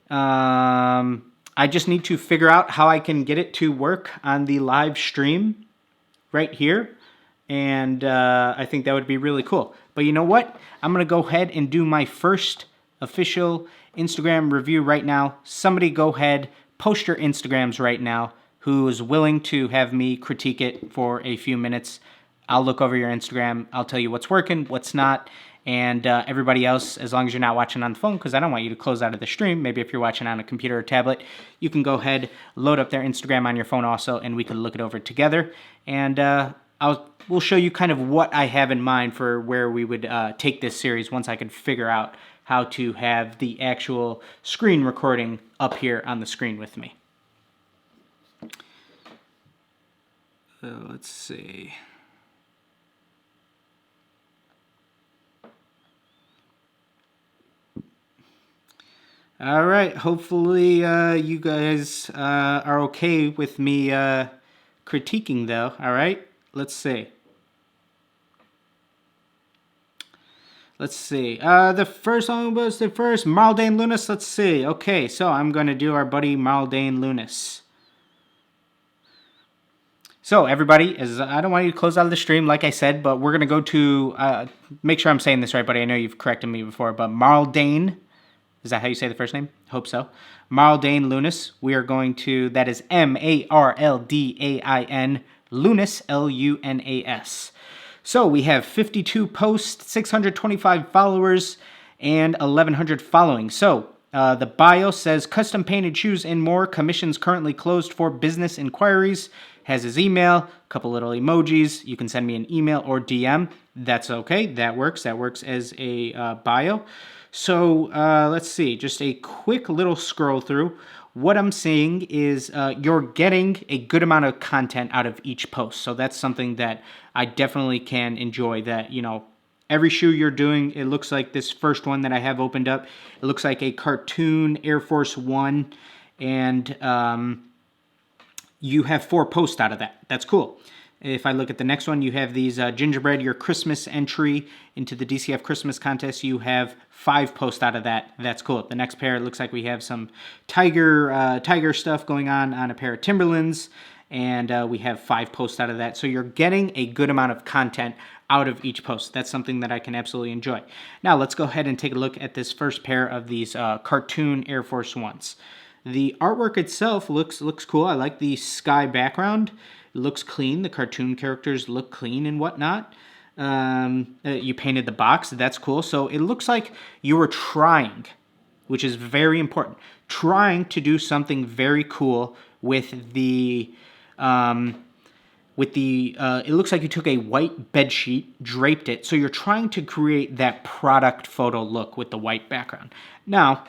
I just need to figure out how I can get it to work on the live stream right here. And I think that would be really cool. But you know what? I'm going to go ahead and do my first official Instagram review right now. Somebody go ahead, post your Instagrams right now who is willing to have me critique it for a few minutes. I'll look over your Instagram. I'll tell you what's working, what's not. And everybody else, as long as you're not watching on the phone, because I don't want you to close out of the stream. Maybe if you're watching on a computer or tablet, you can go ahead, load up their Instagram on your phone also, and we can look it over together. And we'll show you kind of what I have in mind for where we would take this series once I could figure out how to have the actual screen recording up here on the screen with me. Let's see. All right. Hopefully, you guys are okay with me critiquing, though. All right. Let's see. Let's see. The first one was the first Maldane Lunas. Let's see. Okay, so I'm going to do our buddy Maldane Lunas. So everybody, I don't want you to close out of the stream, like I said, but we're going to go to, make sure I'm saying this right, buddy. I know you've corrected me before, but Maldane, is that how you say the first name? Hope so. Maldane Lunas. We are going to, that is Marldain, Lunas, Lunas. So we have 52 posts, 625 followers, and 1,100 following. So the bio says, custom painted shoes and more. Commissions currently closed for business inquiries. Has his email, a couple little emojis. You can send me an email or DM. That's okay. That works. That works as a bio. So let's see. Just a quick little scroll through. What I'm seeing is you're getting a good amount of content out of each post. So that's something that I definitely can enjoy. That, you know, every shoe you're doing, it looks like this first one that I have opened up, it looks like a cartoon Air Force One, and you have 4 posts out of that. That's cool. If I look at the next one, you have these gingerbread, your Christmas entry into the DCF Christmas contest. You have 5 posts out of that. That's cool. The next pair, it looks like we have some tiger stuff going on a pair of Timberlands, and we have 5 posts out of that. So you're getting a good amount of content out of each post. That's something that I can absolutely enjoy. Now let's go ahead and take a look at this first pair of these cartoon Air Force Ones. The artwork itself looks cool. I like the sky background. It looks clean. The cartoon characters look clean and whatnot. You painted the box. That's cool. So it looks like you were trying, which is very important, trying to do something very cool with the... it looks like you took a white bed sheet, draped it. So you're trying to create that product photo look with the white background. Now,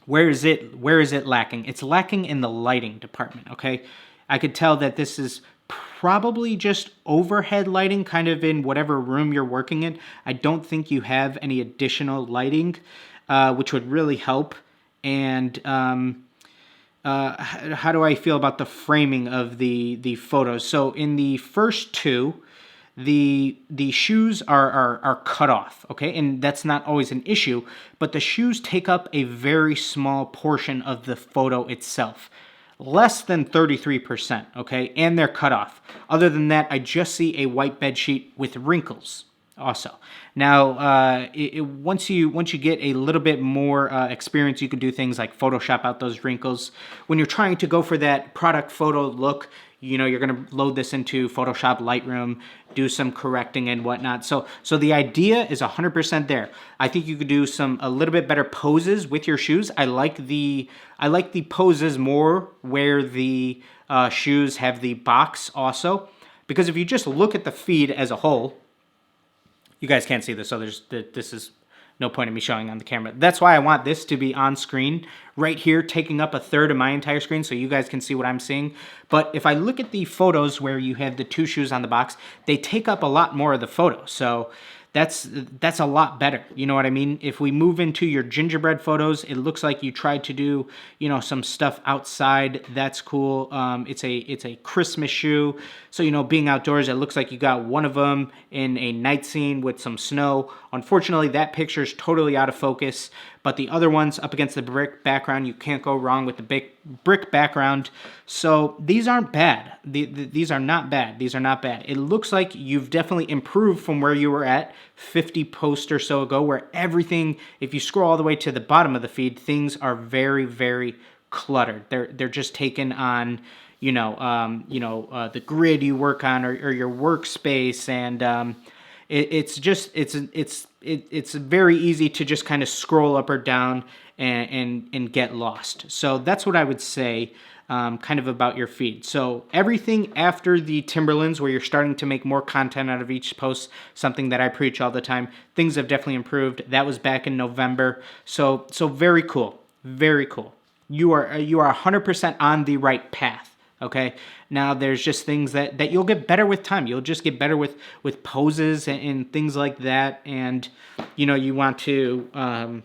where is it lacking? It's lacking in the lighting department, okay? I could tell that this is probably just overhead lighting, kind of in whatever room you're working in. I don't think you have any additional lighting, which would really help. And how do I feel about the framing of the photos? So in the first 2, the shoes are cut off, okay? And that's not always an issue, but the shoes take up a very small portion of the photo itself. Less than 33%, okay? And they're cut off. Other than that, I just see a white bed sheet with wrinkles also. Now, once you get a little bit more experience, you can do things like Photoshop out those wrinkles. When you're trying to go for that product photo look, you know, you're going to load this into Photoshop Lightroom, do some correcting and whatnot. So the idea is 100% there. I think you could do a little bit better poses with your shoes. I like the poses more where the shoes have the box also, because if you just look at the feed as a whole, you guys can't see this, so this is no point in me showing on the camera. That's why I want this to be on screen right here, taking up a third of my entire screen so you guys can see what I'm seeing. But if I look at the photos where you have the 2 shoes on the box, they take up a lot more of the photo. So that's a lot better. You know what I mean? If we move into your gingerbread photos, it looks like you tried to do, you know, some stuff outside. That's cool. It's a Christmas shoe. So, you know, being outdoors, it looks like you got one of them in a night scene with some snow. Unfortunately, that picture is totally out of focus. But the other ones up against the brick background, you can't go wrong with the brick background. So these aren't bad. These are not bad. These are not bad. It looks like you've definitely improved from where you were at 50 posts or so ago, where everything, if you scroll all the way to the bottom of the feed, things are very, very cluttered. They're just taken on, the grid you work on or your workspace, and it's very easy to just kind of scroll up or down and get lost. So that's what I would say kind of about your feed. So everything after the Timberlands, where you're starting to make more content out of each post, something that I preach all the time, things have definitely improved. That was back in November. So very cool. Very cool. You are 100% on the right path. Okay. Now there's just things that you'll get better with time. You'll just get better with poses and things like that. And, you know, you want to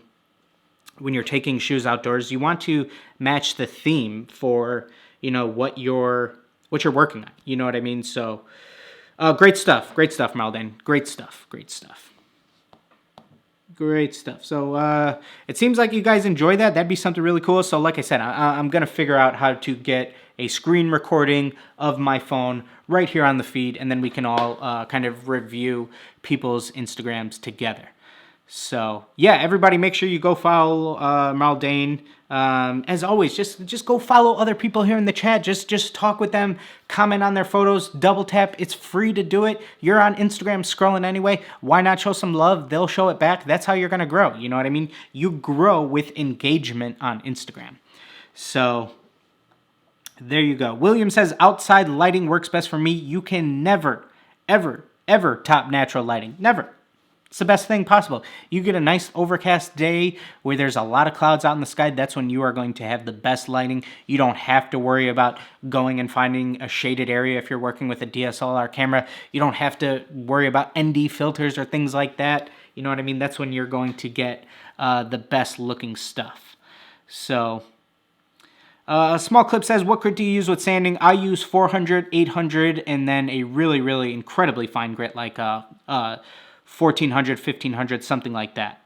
when you're taking shoes outdoors, you want to match the theme for, you know, what you're working on. You know what I mean? So great stuff, Maldane. Great stuff. So it seems like you guys enjoy that. That'd be something really cool. So like I said, I'm going to figure out how to get a screen recording of my phone right here on the feed, and then we can all kind of review people's Instagrams together. So yeah, everybody make sure you go follow Maldane. As always, just go follow other people here in the chat. Just talk with them, comment on their photos, double tap. It's free to do it. You're on Instagram scrolling anyway. Why not show some love? They'll show it back. That's how you're gonna grow. You know what I mean? You grow with engagement on Instagram. So there you go. William says outside lighting works best for me. You can never, ever top natural lighting. Never. It's the best thing possible. You get a nice overcast day where there's a lot of clouds out in the sky. That's when you are going to have the best lighting. You don't have to worry about going and finding a shaded area if you're working with a DSLR camera. You don't have to worry about ND filters or things like that. You know what I mean? That's when you're going to get the best looking stuff. So a small clip says, what grit do you use with sanding? I use 400, 800, and then a really, really incredibly fine grit like 1400, 1500, something like that.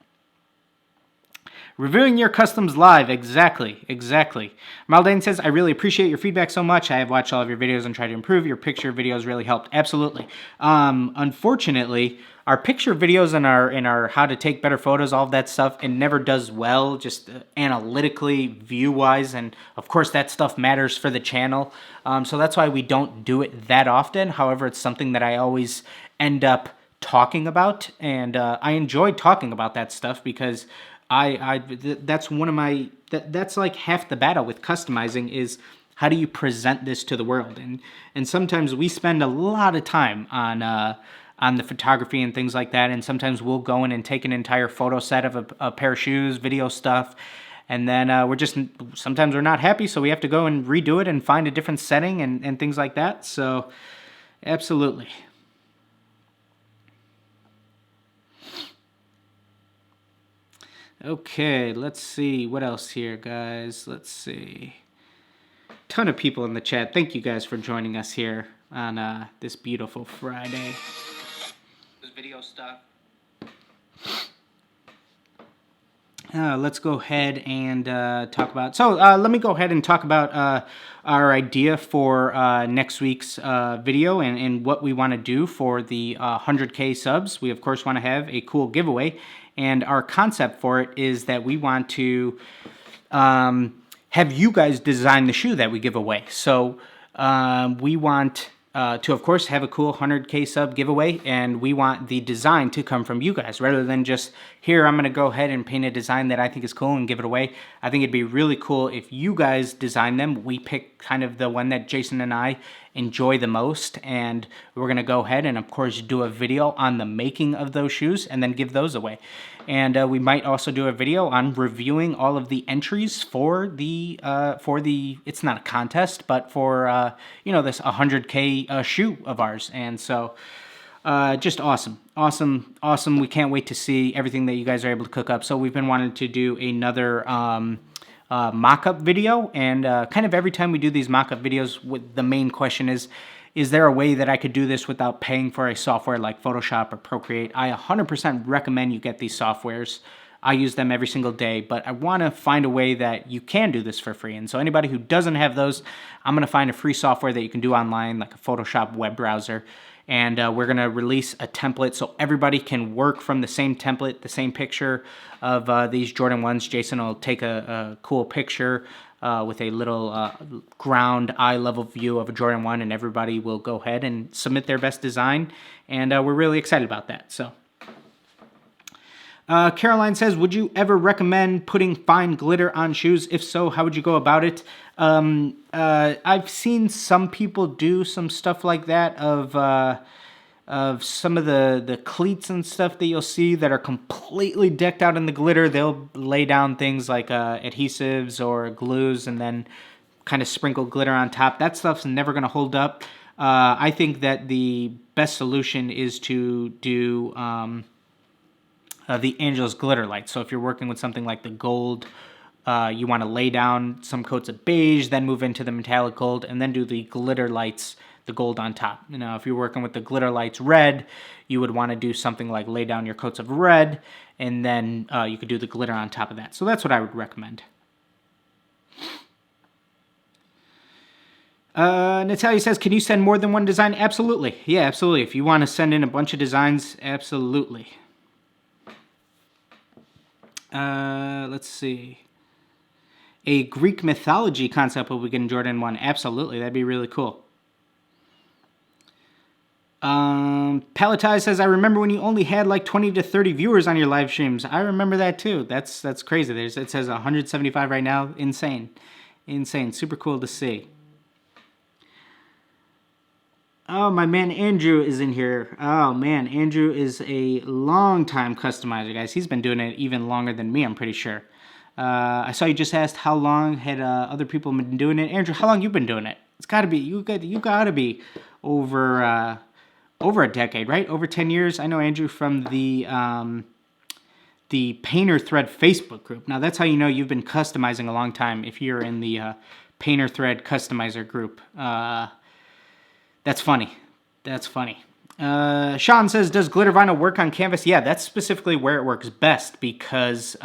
Reviewing your customs live. Exactly. Maldane says, I really appreciate your feedback so much. I have watched all of your videos and tried to improve. Your picture videos really helped. Absolutely. Unfortunately, our picture videos and our how to take better photos, all of that stuff, it never does well, just analytically, view-wise, and of course that stuff matters for the channel. So that's why we don't do it that often. However, it's something that I always end up talking about, and I enjoy talking about that stuff because that's one of my that's like half the battle with customizing is how do you present this to the world, and sometimes we spend a lot of time on the photography and things like that, and sometimes we'll go in and take an entire photo set of a pair of shoes, video stuff, and then sometimes we're not happy, so we have to go and redo it and find a different setting and things like that. So absolutely. Okay, let's see what else here, guys. Let's see. Ton of people in the chat. Thank you guys for joining us here on this beautiful Friday. This video stuff. Let's go ahead and talk about. So let me go ahead and talk about our idea for next week's video and what we want to do for the 100K subs. We of course want to have a cool giveaway. And our concept for it is that we want to have you guys design the shoe that we give away. So we want to, of course, have a cool 100K sub giveaway, and we want the design to come from you guys rather than just, here, I'm going to go ahead and paint a design that I think is cool and give it away. I think it'd be really cool if you guys design them. We pick kind of the one that Jason and I enjoy the most, and we're going to go ahead and, of course, do a video on the making of those shoes and then give those away. And we might also do a video on reviewing all of the entries for the it's not a contest, but for this 100K shoe of ours. And so just awesome. We can't wait to see everything that you guys are able to cook up. So we've been wanting to do another mock-up video, and kind of every time we do these mock-up videos, the main question is there a way that I could do this without paying for a software like Photoshop or Procreate? I 100% recommend you get these softwares. I use them every single day, but I want to find a way that you can do this for free. And so anybody who doesn't have those, I'm going to find a free software that you can do online, like a Photoshop web browser. And we're going to release a template so everybody can work from the same template, the same picture of these Jordan 1s. Jason will take a cool picture with a little ground eye level view of a Jordan 1, and everybody will go ahead and submit their best design. And we're really excited about that. So Caroline says, would you ever recommend putting fine glitter on shoes? If so, how would you go about it? I've seen some people do some stuff like that of some of the cleats and stuff that you'll see that are completely decked out in the glitter. They'll lay down things like adhesives or glues and then kind of sprinkle glitter on top. That stuff's never going to hold up. I think that the best solution is to do the Angelus glitter light. So if you're working with something like the gold, you want to lay down some coats of beige, then move into the metallic gold, and then do the glitter lights, the gold on top. If you're working with the glitter lights red, you would want to do something like lay down your coats of red, and then you could do the glitter on top of that. So that's what I would recommend. Natalia says, can you send more than one design? Absolutely. Yeah, absolutely. If you want to send in a bunch of designs, absolutely. Let's see. A Greek mythology concept will begin Jordan 1. Absolutely. That'd be really cool. Palatai says, I remember when you only had like 20 to 30 viewers on your live streams. I remember that too. That's crazy. It says 175 right now. Insane. Insane. Super cool to see. Oh, my man Andrew is in here. Oh, man. Andrew is a long-time customizer, guys. He's been doing it even longer than me, I'm pretty sure. I saw you just asked how long had other people been doing it. Andrew, how long you been doing it? It's got to be, you got to be over a decade, right? Over 10 years. I know Andrew from the Painter Thread Facebook group. Now, that's how you know you've been customizing a long time, if you're in the Painter Thread Customizer group. That's funny. That's funny. Sean says, does glitter vinyl work on canvas? Yeah, that's specifically where it works best because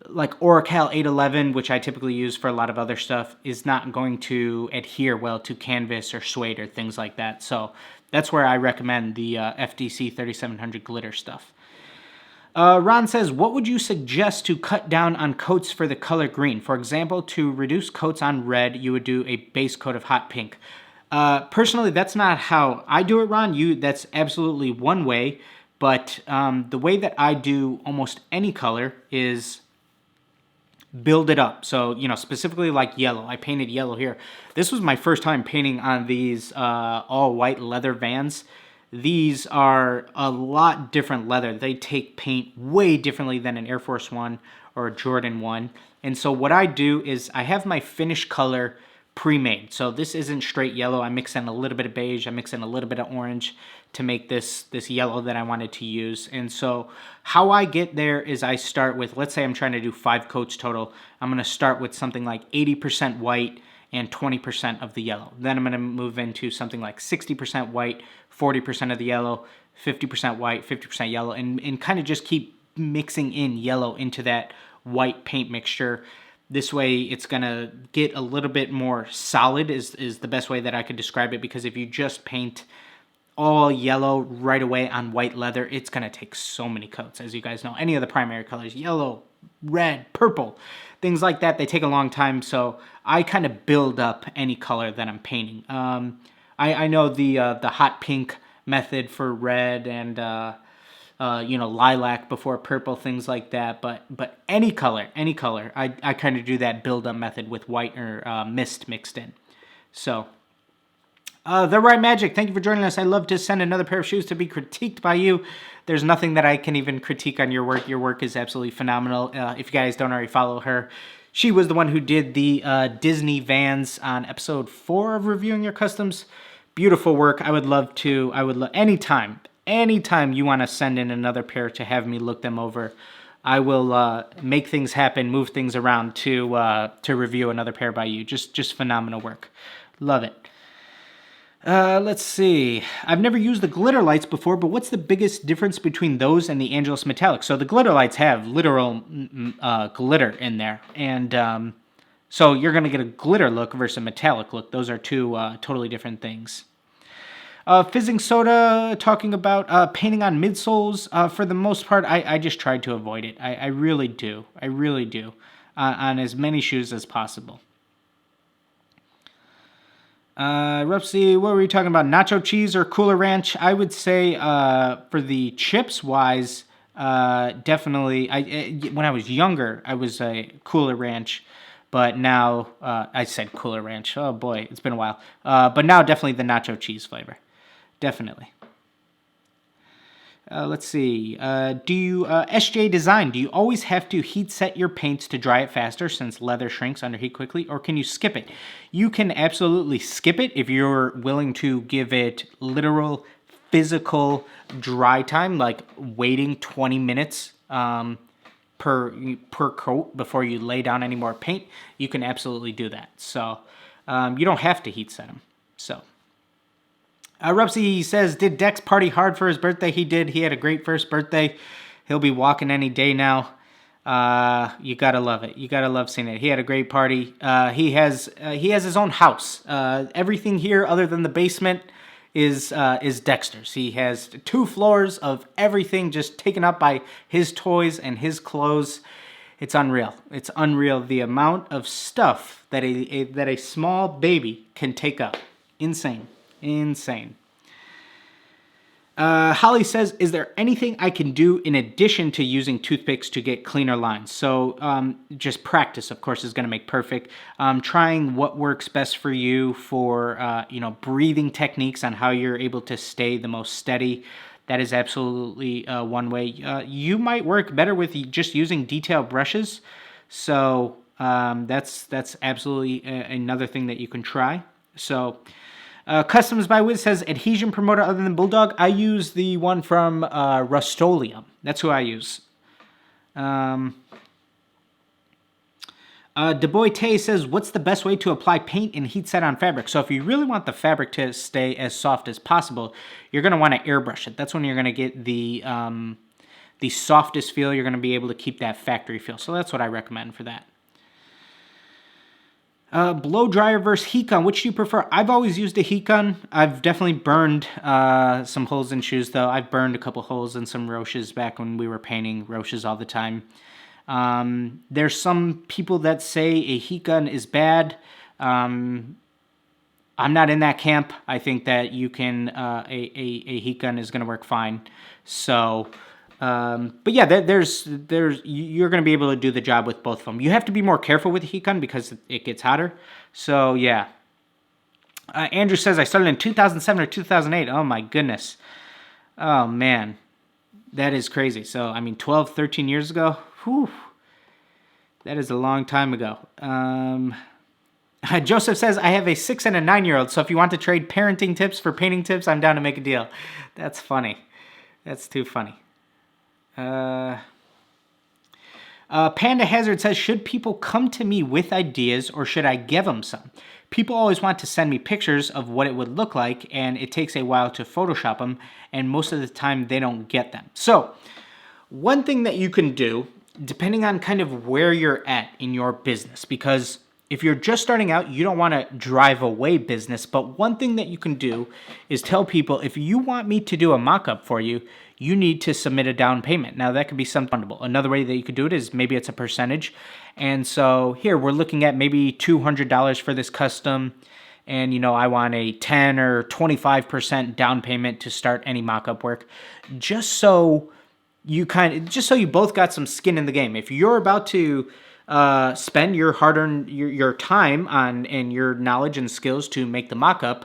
like Oracal 811, which I typically use for a lot of other stuff, is not going to adhere well to canvas or suede or things like that. So that's where I recommend the FDC 3700 glitter stuff. Ron says, what would you suggest to cut down on coats for the color green? For example, to reduce coats on red, you would do a base coat of hot pink. Personally, that's not how I do it, Ron. That's absolutely one way, but the way that I do almost any color is build it up. So, specifically like yellow. I painted yellow here. This was my first time painting on these all white leather Vans. These are a lot different leather. They take paint way differently than an Air Force One or a Jordan 1. And so what I do is I have my finish color pre-made. So this isn't straight yellow. I mix in a little bit of beige. I mix in a little bit of orange to make this yellow that I wanted to use. And so how I get there is I start with, let's say I'm trying to do 5 coats total. I'm going to start with something like 80% white and 20% of the yellow. Then I'm going to move into something like 60% white, 40% of the yellow, 50% white, 50% yellow, and kind of just keep mixing in yellow into that white paint mixture. This way it's going to get a little bit more solid is the best way that I could describe it, because if you just paint all yellow right away on white leather, it's going to take so many coats. As you guys know, any of the primary colors, yellow, red, purple, things like that, they take a long time. So I kind of build up any color that I'm painting. I know the hot pink method for red and lilac before purple, things like that. But any color, I kind of do that build-up method with white or mist mixed in. So, The Right Magic, thank you for joining us. I'd love to send another pair of shoes to be critiqued by you. There's nothing that I can even critique on your work. Your work is absolutely phenomenal. If you guys don't already follow her, she was the one who did the Disney Vans on episode 4 of Reviewing Your Customs. Beautiful work. I would love anytime you want to send in another pair to have me look them over, I will make things happen, move things around to review another pair by you. Just phenomenal work. Love it. Let's see. I've never used the glitter lights before, but what's the biggest difference between those and the Angelus Metallic? So the glitter lights have literal glitter in there, and so you're going to get a glitter look versus a metallic look. Those are two totally different things. Fizzing Soda talking about painting on midsoles. For the most part, I just tried to avoid it. I really do. I really do. On as many shoes as possible. Rupsy, what were you talking about? Nacho cheese or Cooler Ranch? I would say for the chips wise, definitely. When I was younger, I was a Cooler Ranch. But now, I said Cooler Ranch. Oh boy, it's been a while. But now definitely the nacho cheese flavor. Definitely. Let's see. Do you, SJ Design, do you always have to heat set your paints to dry it faster since leather shrinks under heat quickly, or can you skip it? You can absolutely skip it if you're willing to give it literal physical dry time, like waiting 20 minutes per coat before you lay down any more paint, you can absolutely do that. So you don't have to heat set them. So Rupsy says, did Dex party hard for his birthday? He did. He had a great first birthday. He'll be walking any day now. You gotta love it. You gotta love seeing it. He had a great party. He has his own house. Everything here other than the basement is Dexter's. He has 2 floors of everything just taken up by his toys and his clothes. It's unreal. It's unreal the amount of stuff that a small baby can take up. Insane. Insane. Holly says, is there anything I can do in addition to using toothpicks to get cleaner lines? So just practice, of course, is going to make perfect. Trying what works best for you for, breathing techniques on how you're able to stay the most steady. That is absolutely one way. You might work better with just using detail brushes. So that's absolutely another thing that you can try. So Customs by Wiz says, adhesion promoter other than Bulldog? I use the one from Rust-Oleum. That's who I use. DeBoy says, what's the best way to apply paint and heat set on fabric? So if you really want the fabric to stay as soft as possible, you're going to want to airbrush it. That's when you're going to get the softest feel. You're going to be able to keep that factory feel. So that's what I recommend for that. Blow dryer versus heat gun. Which do you prefer? I've always used a heat gun. I've definitely burned some holes in shoes, though. I've burned a couple holes in some Roches back when we were painting Roches all the time. There's some people that say a heat gun is bad. I'm not in that camp. I think that you can a heat gun is going to work fine. So. But yeah, you're going to be able to do the job with both of them. You have to be more careful with the heat gun because it gets hotter. So yeah. Andrew says, I started in 2007 or 2008. Oh my goodness. Oh man. That is crazy. So, I mean, 12, 13 years ago. Whew. That is a long time ago. Joseph says, I have a 6 and a 9-year-old. So if you want to trade parenting tips for painting tips, I'm down to make a deal. That's funny. That's too funny. Panda Hazard says, should people come to me with ideas or should I give them some? People always want to send me pictures of what it would look like, and it takes a while to Photoshop them, and most of the time they don't get them. So one thing that you can do, depending on kind of where you're at in your business, because if you're just starting out, you don't want to drive away business, but one thing that you can do is tell people, if you want me to do a mock-up for you, you need to submit a down payment. Now, that could be something fundable. Another way that you could do it is maybe it's a percentage. And so here, we're looking at maybe $200 for this custom, and, I want a 10 or 25% down payment to start any mock-up work, just so you both got some skin in the game. If you're about to spend your hard-earned your time on and your knowledge and skills to make the mock-up,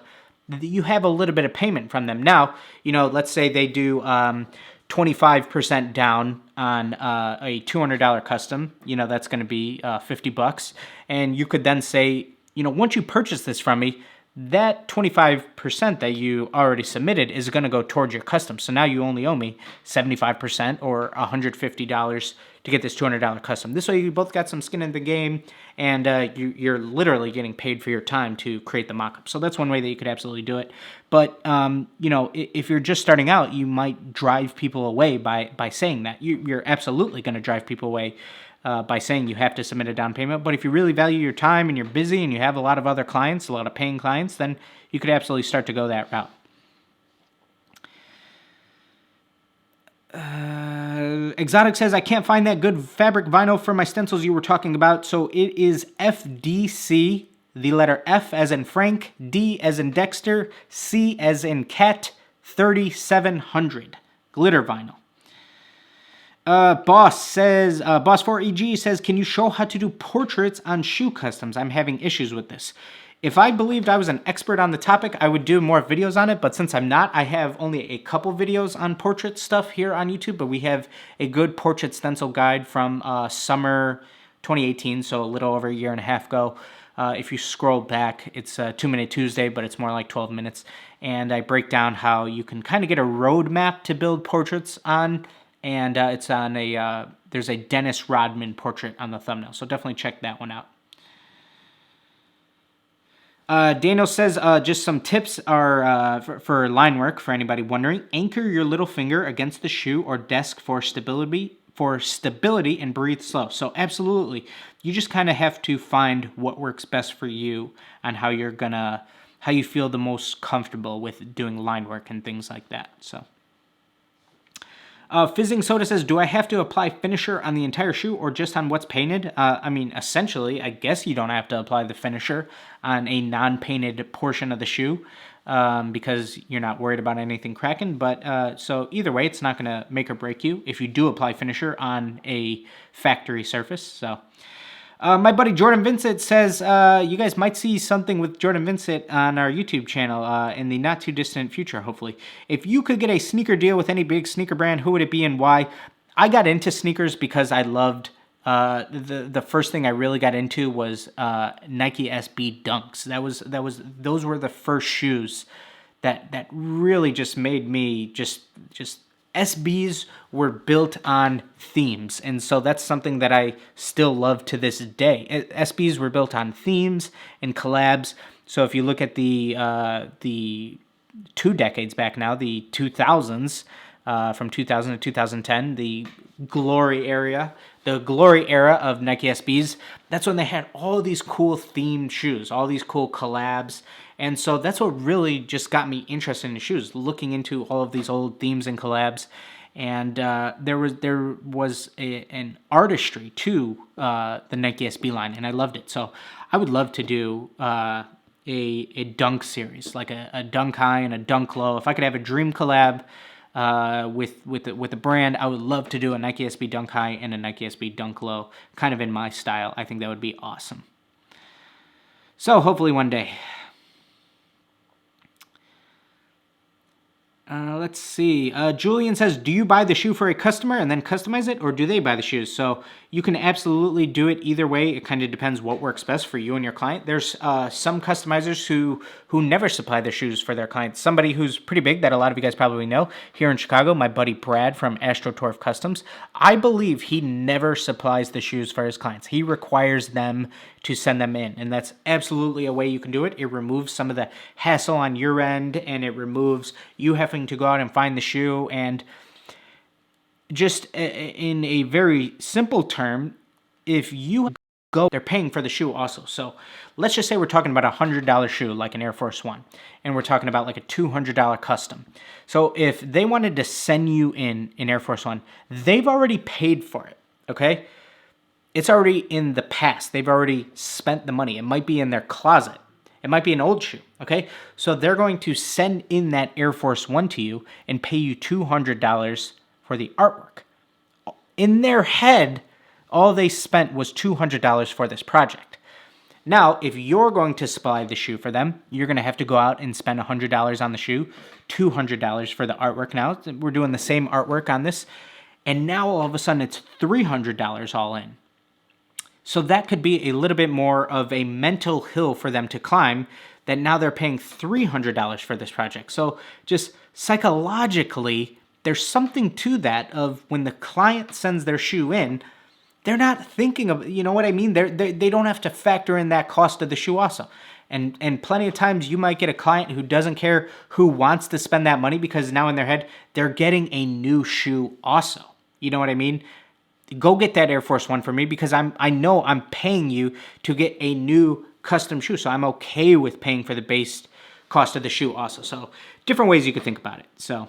you have a little bit of payment from them. Now, let's say they do 25% down on a $200 custom. That's going to be $50, and you could then say, once you purchase this from me, that 25% that you already submitted is going to go towards your custom. So now you only owe me 75% or $150 to get this $200 custom. This way you both got some skin in the game, and you're literally getting paid for your time to create the mock-up. So that's one way that you could absolutely do it. But, if you're just starting out, you might drive people away by saying that. You're absolutely going to drive people away by saying you have to submit a down payment. But if you really value your time and you're busy and you have a lot of other clients, a lot of paying clients, then you could absolutely start to go that route. Exotic says, I can't find that good fabric vinyl for my stencils you were talking about. So it is FDC, the letter F as in Frank, D as in Dexter, C as in Cat, 3700 glitter vinyl. Boss4EG says, can you show how to do portraits on shoe customs? I'm having issues with this. If I believed I was an expert on the topic, I would do more videos on it, but since I'm not, I have only a couple videos on portrait stuff here on YouTube, but we have a good portrait stencil guide from summer 2018, so a little over a year and a half ago. If you scroll back, it's 2 Minute Tuesday, but it's more like 12 minutes. And I break down how you can kind of get a roadmap to build portraits on. And it's on there's a Dennis Rodman portrait on the thumbnail. So definitely check that one out. Daniel says, just some tips are for line work, for anybody wondering. Anchor your little finger against the shoe or desk for stability, and breathe slow. So absolutely, you just kind of have to find what works best for you on how you feel the most comfortable with doing line work and things like that. So. Fizzing Soda says, do I have to apply finisher on the entire shoe or just on what's painted? I mean, essentially, I guess you don't have to apply the finisher on a non-painted portion of the shoe because you're not worried about anything cracking. But so either way, it's not going to make or break you if you do apply finisher on a factory surface. So. My buddy Jordan Vincent says, you guys might see something with Jordan Vincent on our YouTube channel in the not too distant future, hopefully. If you could get a sneaker deal with any big sneaker brand, who would it be and why? I got into sneakers because I loved, the first thing I really got into was Nike SB Dunks. Those were the first shoes that really just made me just SBs were built on themes, and so that's something that I still love to this day. SBs were built on themes and collabs. So if you look at the 2 decades back now, the 2000s, from 2000 to 2010, the glory era of Nike SBs, that's when they had all these cool themed shoes, all these cool collabs. And so that's what really just got me interested in shoes, looking into all of these old themes and collabs. And there was an artistry to the Nike SB line, and I loved it. So I would love to do a dunk series, like a dunk high and a dunk low. If I could have a dream collab with a brand, I would love to do a Nike SB dunk high and a Nike SB dunk low, kind of in my style. I think that would be awesome. So hopefully one day. Let's see. Julian says, do you buy the shoe for a customer and then customize it, or do they buy the shoes? So you can absolutely do it either way. It kind of depends what works best for you and your client. There's some customizers who never supply their shoes for their clients. Somebody who's pretty big that a lot of you guys probably know here in Chicago, my buddy Brad from AstroTorf Customs. I believe he never supplies the shoes for his clients. He requires them to send them in, and that's absolutely a way you can do it. It removes some of the hassle on your end, and it removes you having to go out and find the shoe. And just in a very simple term, if you go, they're paying for the shoe also. So let's just say we're talking about a $100 shoe like an Air Force One, and we're talking about like a $200 custom. So if they wanted to send you in an Air Force One, they've already paid for it, okay? It's already in the past. They've already spent the money. It might be in their closet. It might be an old shoe, okay? So they're going to send in that Air Force One to you and pay you $200 for the artwork. In their head, all they spent was $200 for this project. Now, if you're going to supply the shoe for them, you're going to have to go out and spend $100 on the shoe, $200 for the artwork. Now, we're doing the same artwork on this, and now all of a sudden it's $300 all in. So that could be a little bit more of a mental hill for them to climb, that now they're paying $300 for this project. So just psychologically, there's something to that of when the client sends their shoe in, they're not thinking of, you know what I mean? They don't have to factor in that cost of the shoe also. And plenty of times you might get a client who doesn't care, who wants to spend that money because now in their head, they're getting a new shoe also. You know what I mean? Go get that Air Force One for me because I know I'm paying you to get a new custom shoe. So I'm okay with paying for the base cost of the shoe also. So different ways you could think about it. So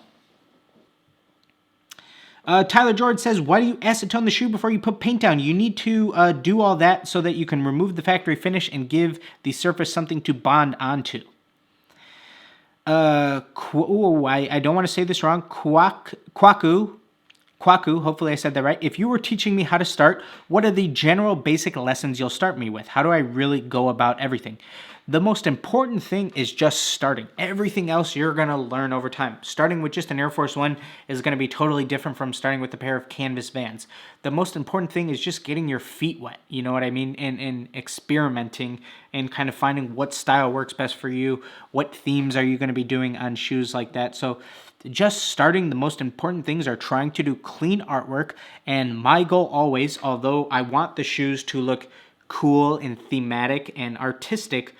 Tyler George says, why do you acetone the shoe before you put paint down? You need to do all that so that you can remove the factory finish and give the surface something to bond onto. I don't want to say this wrong. Kwaku Kwaku, hopefully I said that right. If you were teaching me how to start, what are the general basic lessons you'll start me with? How do I really go about everything? The most important thing is just starting. Everything else you're going to learn over time. Starting with just an Air Force One is going to be totally different from starting with a pair of canvas Vans. The most important thing is just getting your feet wet, you know what I mean? And experimenting and kind of finding what style works best for you. What themes are you going to be doing on shoes like that? So just starting, the most important things are trying to do clean artwork. And my goal always, although I want the shoes to look cool and thematic and artistic,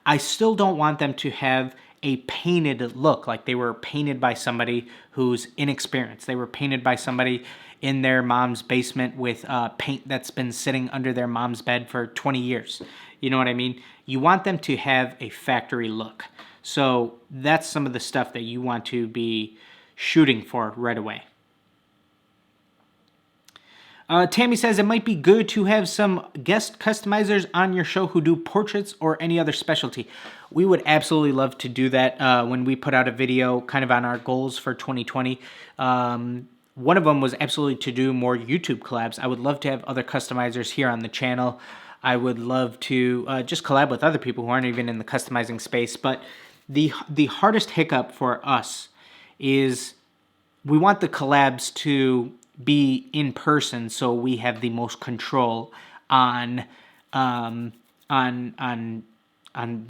I still don't want them to have a painted look, like they were painted by somebody who's inexperienced. They were painted by somebody in their mom's basement with paint that's been sitting under their mom's bed for 20 years. You know what I mean? You want them to have a factory look. So that's some of the stuff that you want to be shooting for right away. Tammy says it might be good to have some guest customizers on your show who do portraits or any other specialty. We would absolutely love to do that when we put out a video kind of on our goals for 2020. One of them was absolutely to do more YouTube collabs. I would love to have other customizers here on the channel. I would love to just collab with other people who aren't even in the customizing space. But the hardest hiccup for us is we want the collabs to be in person, so we have the most control on the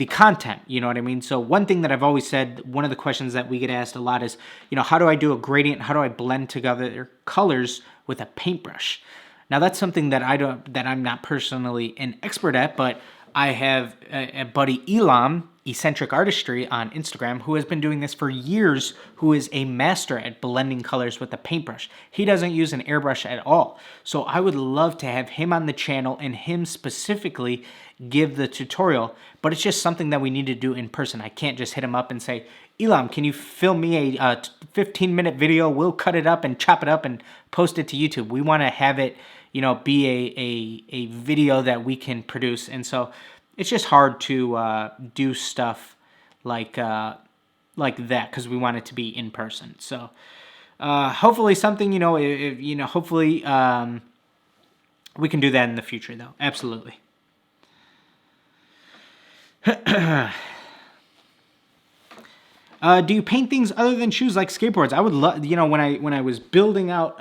content. You know what I mean? So one thing that I've always said, one of the questions that we get asked a lot is, you know, how do I do a gradient? How do I blend together colors with a paintbrush? Now that's something that I'm not personally an expert at, but I have a buddy, Elam, Eccentric Artistry on Instagram, who has been doing this for years, who is a master at blending colors with a paintbrush. He doesn't use an airbrush at all. So I would love to have him on the channel and him specifically give the tutorial, but it's just something that we need to do in person. I can't just hit him up and say, Elam, can you film me a 15-minute video? We'll cut it up and chop it up and post it to YouTube. We want to have it, you know, be a video that we can produce. And so it's just hard to do stuff like that because we want it to be in person. So hopefully something, you know, hopefully we can do that in the future, though. Absolutely. Do you paint things other than shoes like skateboards? I would love, you know, when I was building out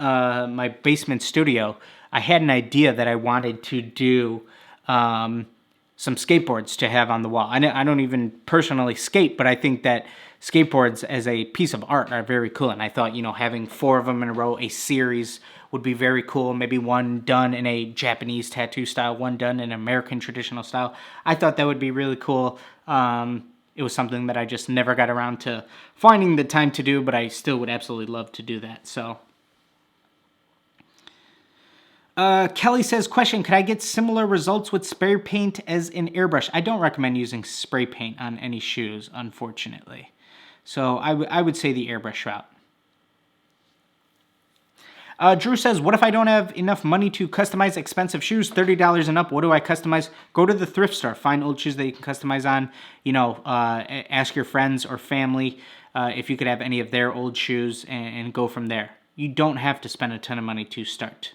my basement studio, I had an idea that I wanted to do some skateboards to have on the wall. I don't even personally skate, but I think that skateboards as a piece of art are very cool. And I thought, you know, having 4 of them in a row, a series, would be very cool. Maybe one done in a Japanese tattoo style, one done in American traditional style. I thought that would be really cool. It was something that I just never got around to finding the time to do, but I still would absolutely love to do that. So Kelly says, question, could I get similar results with spray paint as in airbrush? I don't recommend using spray paint on any shoes, unfortunately. So I would say the airbrush route. Drew says, what if I don't have enough money to customize expensive shoes, $30 and up? What do I customize? Go to the thrift store. Find old shoes that you can customize on. You know, ask your friends or family if you could have any of their old shoes and go from there. You don't have to spend a ton of money to start.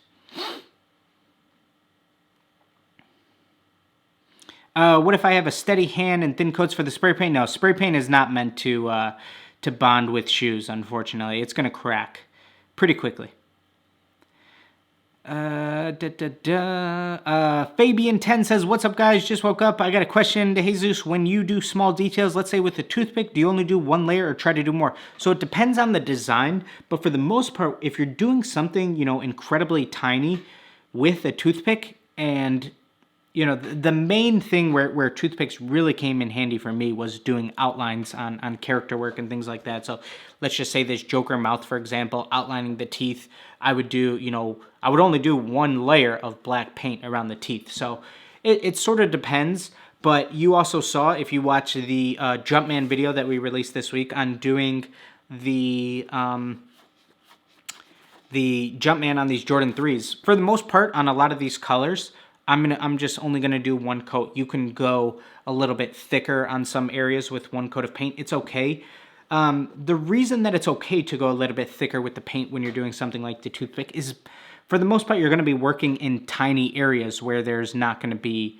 What if I have a steady hand and thin coats for the spray paint? No, spray paint is not meant to bond with shoes, unfortunately. It's going to crack pretty quickly. Fabian10 says, what's up, guys? Just woke up. I got a question to Jesus. When you do small details, let's say with a toothpick, do you only do one layer or try to do more? So it depends on the design, but for the most part, if you're doing something, you know, incredibly tiny with a toothpick, and you know, the main thing where toothpicks really came in handy for me was doing outlines on character work and things like that. So let's just say this Joker mouth, for example, outlining the teeth. I would do, you know, I would only do one layer of black paint around the teeth. So it sort of depends. But you also saw, if you watch the Jumpman video that we released this week on doing the Jumpman on these Jordan 3s, for the most part, on a lot of these colors, I'm just only gonna do one coat. You can go a little bit thicker on some areas with one coat of paint. It's okay. The reason that it's okay to go a little bit thicker with the paint when you're doing something like the toothpick is, for the most part, you're going to be working in tiny areas where there's not going to be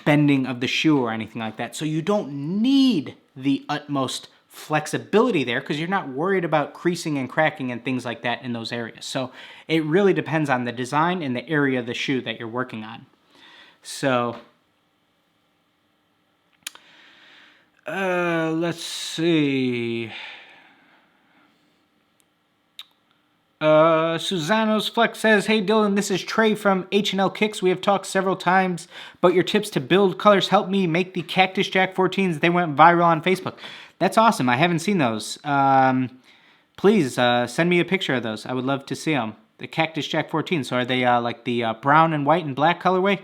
bending of the shoe or anything like that. So you don't need the utmost flexibility there because you're not worried about creasing and cracking and things like that in those areas. So it really depends on the design and the area of the shoe that you're working on. So let's see. Susano's Flex says, "Hey Dillon, this is Trey from H&L Kicks. We have talked several times about your tips to build colors. Help me make the Cactus Jack 14s. They went viral on Facebook." That's awesome. I haven't seen those. Please send me a picture of those. I would love to see them. The Cactus Jack 14. So are they like the brown and white and black colorway?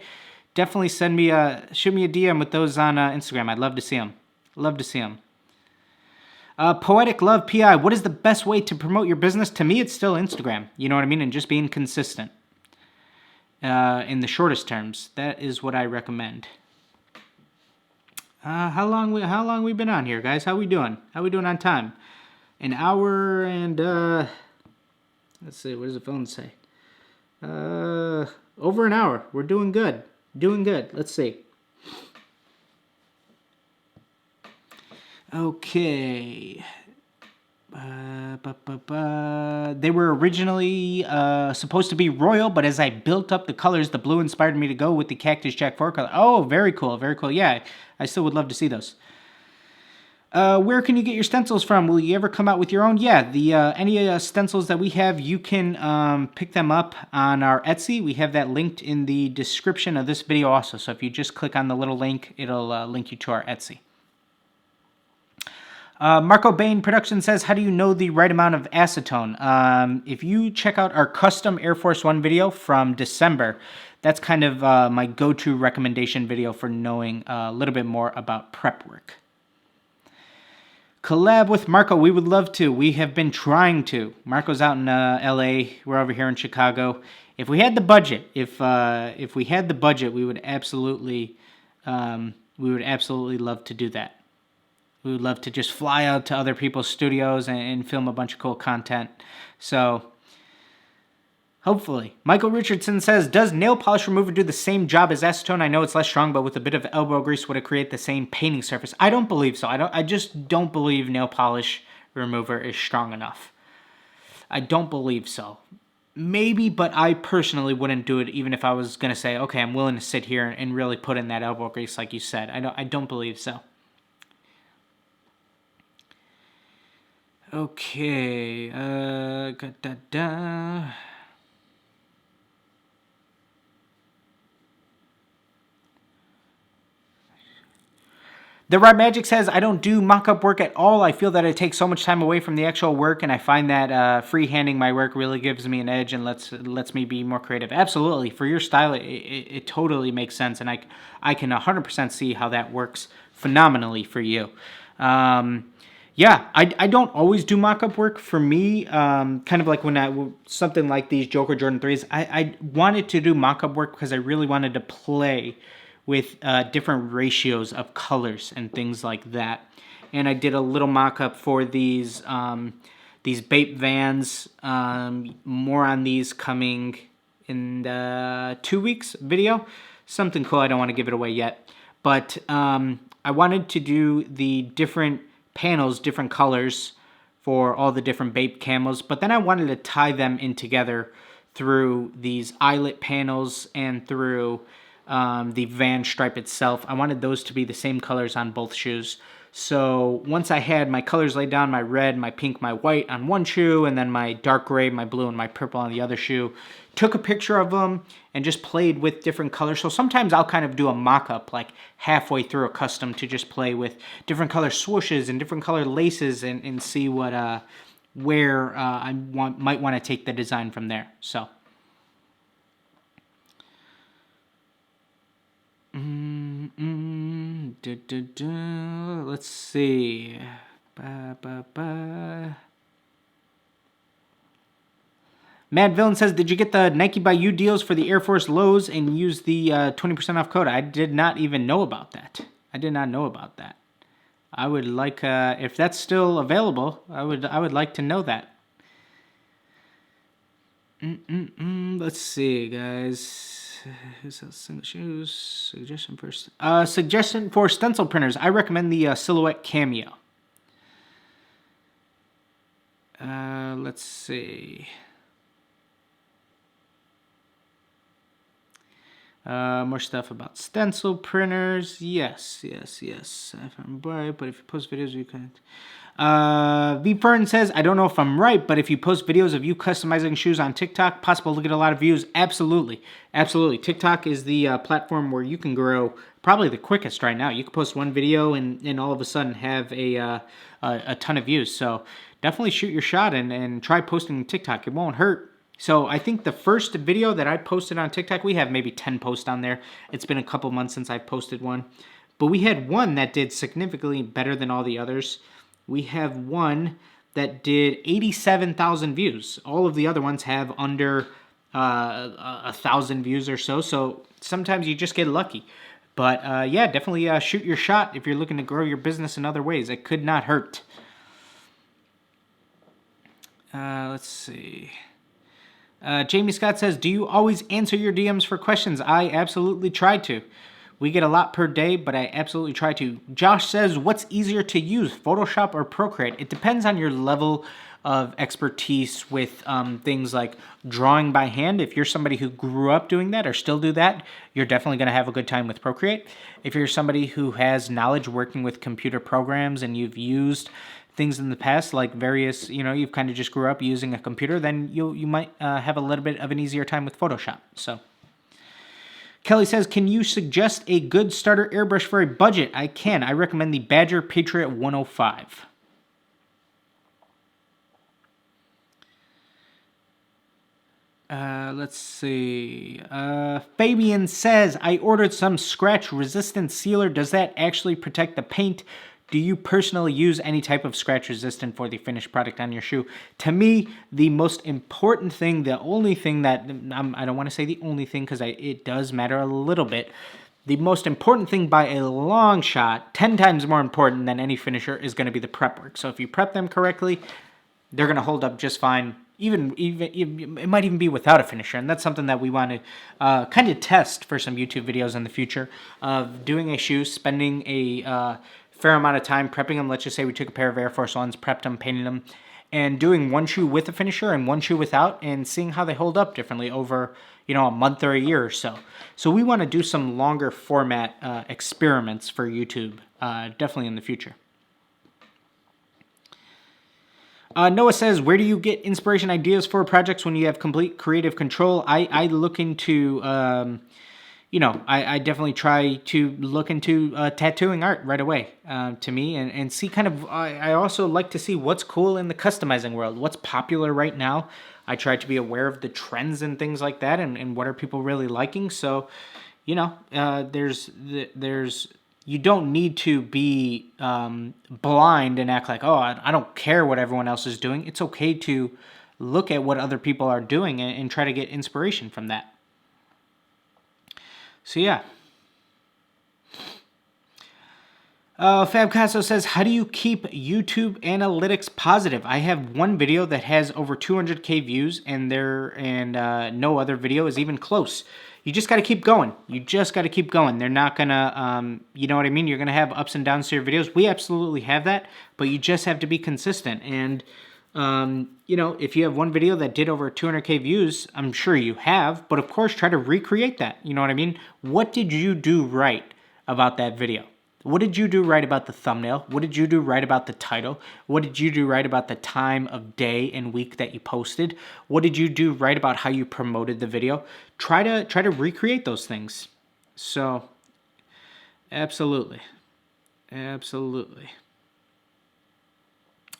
Definitely shoot me a DM with those on Instagram. I'd love to see them. Love to see them. Poetic Love PI, what is the best way to promote your business? To me, it's still Instagram. You know what I mean? And just being consistent. In the shortest terms. That is what I recommend. How long we been on here, guys? How we doing? How we doing on time? An hour and, let's see, what does the phone say? Over an hour. We're doing good. Doing good. Let's see. Okay. They were originally supposed to be royal, but as I built up the colors, the blue inspired me to go with the Cactus Jack 4 color. Oh, very cool, very cool. Yeah, I still would love to see those. Where can you get your stencils from? Will you ever come out with your own? Yeah, the any stencils that we have, you can pick them up on our Etsy. We have that linked in the description of this video also. So if you just click on the little link, it'll link you to our Etsy. Marco Bain Production says, how do you know the right amount of acetone? If you check out our custom Air Force One video from December, that's kind of my go-to recommendation video for knowing a little bit more about prep work. Collab with Marco, we would love to. We have been trying to. Marco's out in LA, we're over here in Chicago. If we had the budget, if we had the budget, we would absolutely love to do that. We would love to just fly out to other people's studios and film a bunch of cool content. So, hopefully. Michael Richardson says, does nail polish remover do the same job as acetone? I know it's less strong, but with a bit of elbow grease, would it create the same painting surface? I don't believe so. I just don't believe nail polish remover is strong enough. I don't believe so. Maybe, but I personally wouldn't do it even if I was going to say, okay, I'm willing to sit here and really put in that elbow grease like you said. I don't believe so. Okay, The Rod Magic says, I don't do mock-up work at all. I feel that it takes so much time away from the actual work, and I find that freehanding my work really gives me an edge and lets me be more creative. Absolutely. For your style, it totally makes sense, and I can 100% see how that works phenomenally for you. Yeah, I don't always do mock-up work. For me, kind of like when something like these Joker Jordan 3s, I wanted to do mock-up work because I really wanted to play with different ratios of colors and things like that. And I did a little mock-up for these Bape Vans. More on these coming in the 2 weeks video. Something cool. I don't want to give it away yet. But I wanted to do the different panels, different colors for all the different Bape camos, but then I wanted to tie them in together through these eyelet panels and through the Van stripe itself. I wanted those to be the same colors on both shoes. So once I had my colors laid down, my red, my pink, my white on one shoe, and then my dark gray, my blue, and my purple on the other shoe, took a picture of them and just played with different colors. So sometimes I'll kind of do a mock-up like halfway through a custom to just play with different color swooshes and different color laces and see what where I might want to take the design from there. So let's see. Mad Villain says, did you get the Nike by You deals for the Air Force lows and use the 20% off code? I did not even know about that. I did not know about that. I would like, if that's still available, I would like to know that. Let's see, guys. Who's else? Single shoes. Suggestion for stencil printers. I recommend the Silhouette Cameo. Let's see. More stuff about stencil printers. Yes. If I'm right, but if you post videos, you can. V Fern says, I don't know if I'm right, but if you post videos of you customizing shoes on TikTok, possible to get a lot of views. Absolutely. TikTok is the platform where you can grow probably the quickest right now. You can post one video and all of a sudden have a ton of views. So definitely shoot your shot and try posting on TikTok. It won't hurt. So I think the first video that I posted on TikTok, we have maybe 10 posts on there. It's been a couple months since I've posted one. But we had one that did significantly better than all the others. We have one that did 87,000 views. All of the other ones have under 1,000 views or so. So sometimes you just get lucky. But yeah, definitely shoot your shot if you're looking to grow your business in other ways. It could not hurt. Let's see. Jamie Scott says, do you always answer your DMs for questions? I absolutely try to. We get a lot per day, but I absolutely try to. Josh says, what's easier to use, Photoshop or Procreate? It depends on your level of expertise with things like drawing by hand. If you're somebody who grew up doing that or still do that, you're definitely going to have a good time with Procreate. If you're somebody who has knowledge working with computer programs and you've used things in the past, like various, you've kind of just grew up using a computer, then you might have a little bit of an easier time with Photoshop. So Kelly says, can you suggest a good starter airbrush for a budget? I can. I recommend the Badger Patriot 105. Let's see. Fabian says, I ordered some scratch-resistant sealer. Does that actually protect the paint? Do you personally use any type of scratch resistant for the finished product on your shoe? To me, the most important thing, the only thing that, I don't want to say the only thing because it does matter a little bit. The most important thing by a long shot, 10 times more important than any finisher, is going to be the prep work. So if you prep them correctly, they're going to hold up just fine. Even it might even be without a finisher, and that's something that we want to kind of test for some YouTube videos in the future of doing a shoe, spending a fair amount of time prepping them. Let's just say we took a pair of Air Force Ones, prepped them, painted them, and doing one shoe with a finisher and one shoe without, and seeing how they hold up differently over, a month or a year or so. So we want to do some longer format experiments for YouTube, definitely in the future. Noah says, where do you get inspiration ideas for projects when you have complete creative control? I look into, I definitely try to look into tattooing art right away to me and see kind of, I also like to see what's cool in the customizing world, what's popular right now. I try to be aware of the trends and things like that and what are people really liking. So, there's you don't need to be blind and act like, oh, I don't care what everyone else is doing. It's okay to look at what other people are doing and try to get inspiration from that. So, yeah. Fab Casso says, how do you keep YouTube analytics positive? I have one video that has over 200K views and no other video is even close. You just got to keep going. They're not going to, you know what I mean? You're going to have ups and downs to your videos. We absolutely have that, but you just have to be consistent. And, if you have one video that did over 200K views, I'm sure you have, but of course, try to recreate that. You know what I mean? What did you do right about that video? What did you do right about the thumbnail? What did you do right about the title? What did you do right about the time of day and week that you posted? What did you do right about how you promoted the video? Try to recreate those things. So, absolutely.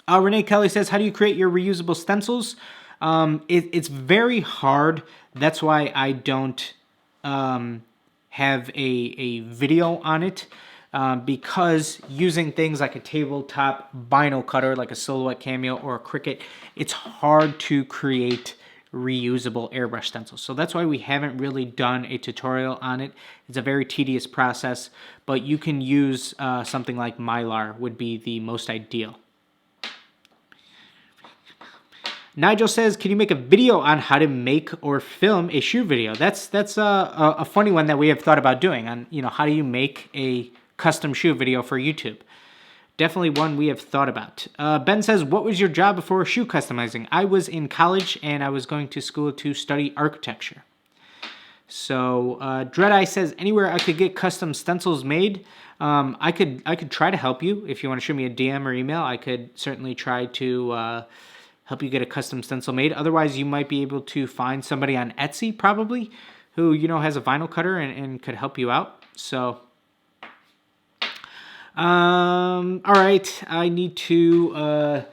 Renee Kelly says, how do you create your reusable stencils? It's very hard. That's why I don't have a video on it. Because using things like a tabletop vinyl cutter, like a Silhouette Cameo or a Cricut, it's hard to create reusable airbrush stencils. So that's why we haven't really done a tutorial on it. It's a very tedious process, but you can use something like Mylar would be the most ideal. Nigel says, can you make a video on how to make or film a shoe video? That's a funny one that we have thought about doing on, how do you make a custom shoe video for YouTube? Definitely one we have thought about. Ben says, what was your job before shoe customizing? I was in college and I was going to school to study architecture. So Dreadeye says, anywhere I could get custom stencils made, I could try to help you. If you want to shoot me a DM or email, I could certainly try to help you get a custom stencil made. Otherwise, you might be able to find somebody on Etsy probably who, has a vinyl cutter and could help you out. So, all right, I need to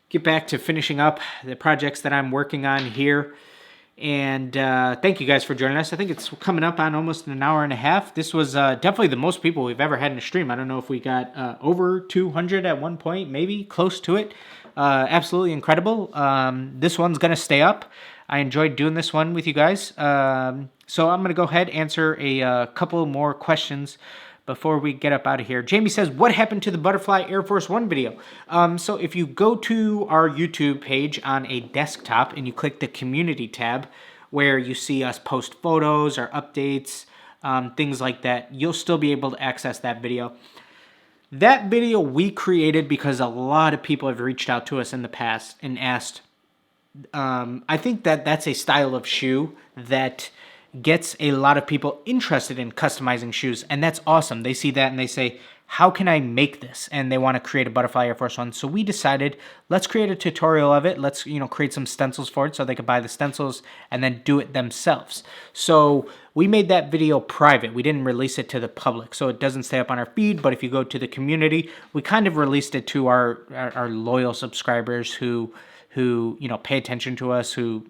get back to finishing up the projects that I'm working on here. And thank you guys for joining us. I think it's coming up on almost an hour and a half. This was definitely the most people we've ever had in a stream. I don't know if we got over 200 at one point, maybe close to it. Absolutely incredible. This one's going to stay up. I enjoyed doing this one with you guys. So I'm going to go ahead and answer a couple more questions before we get up out of here. Jamie says, what happened to the Butterfly Air Force One video? So if you go to our YouTube page on a desktop and you click the community tab where you see us post photos or updates, things like that, you'll still be able to access that video. That video we created because a lot of people have reached out to us in the past and asked. I think that's a style of shoe that gets a lot of people interested in customizing shoes, and that's awesome. They see that and they say, how can I make this? And they want to create a Butterfly Air Force One. So we decided, let's create a tutorial of it. Let's, create some stencils for it so they could buy the stencils and then do it themselves. So we made that video private. We didn't release it to the public, so it doesn't stay up on our feed. But if you go to the community, we kind of released it to our loyal subscribers who pay attention to us, who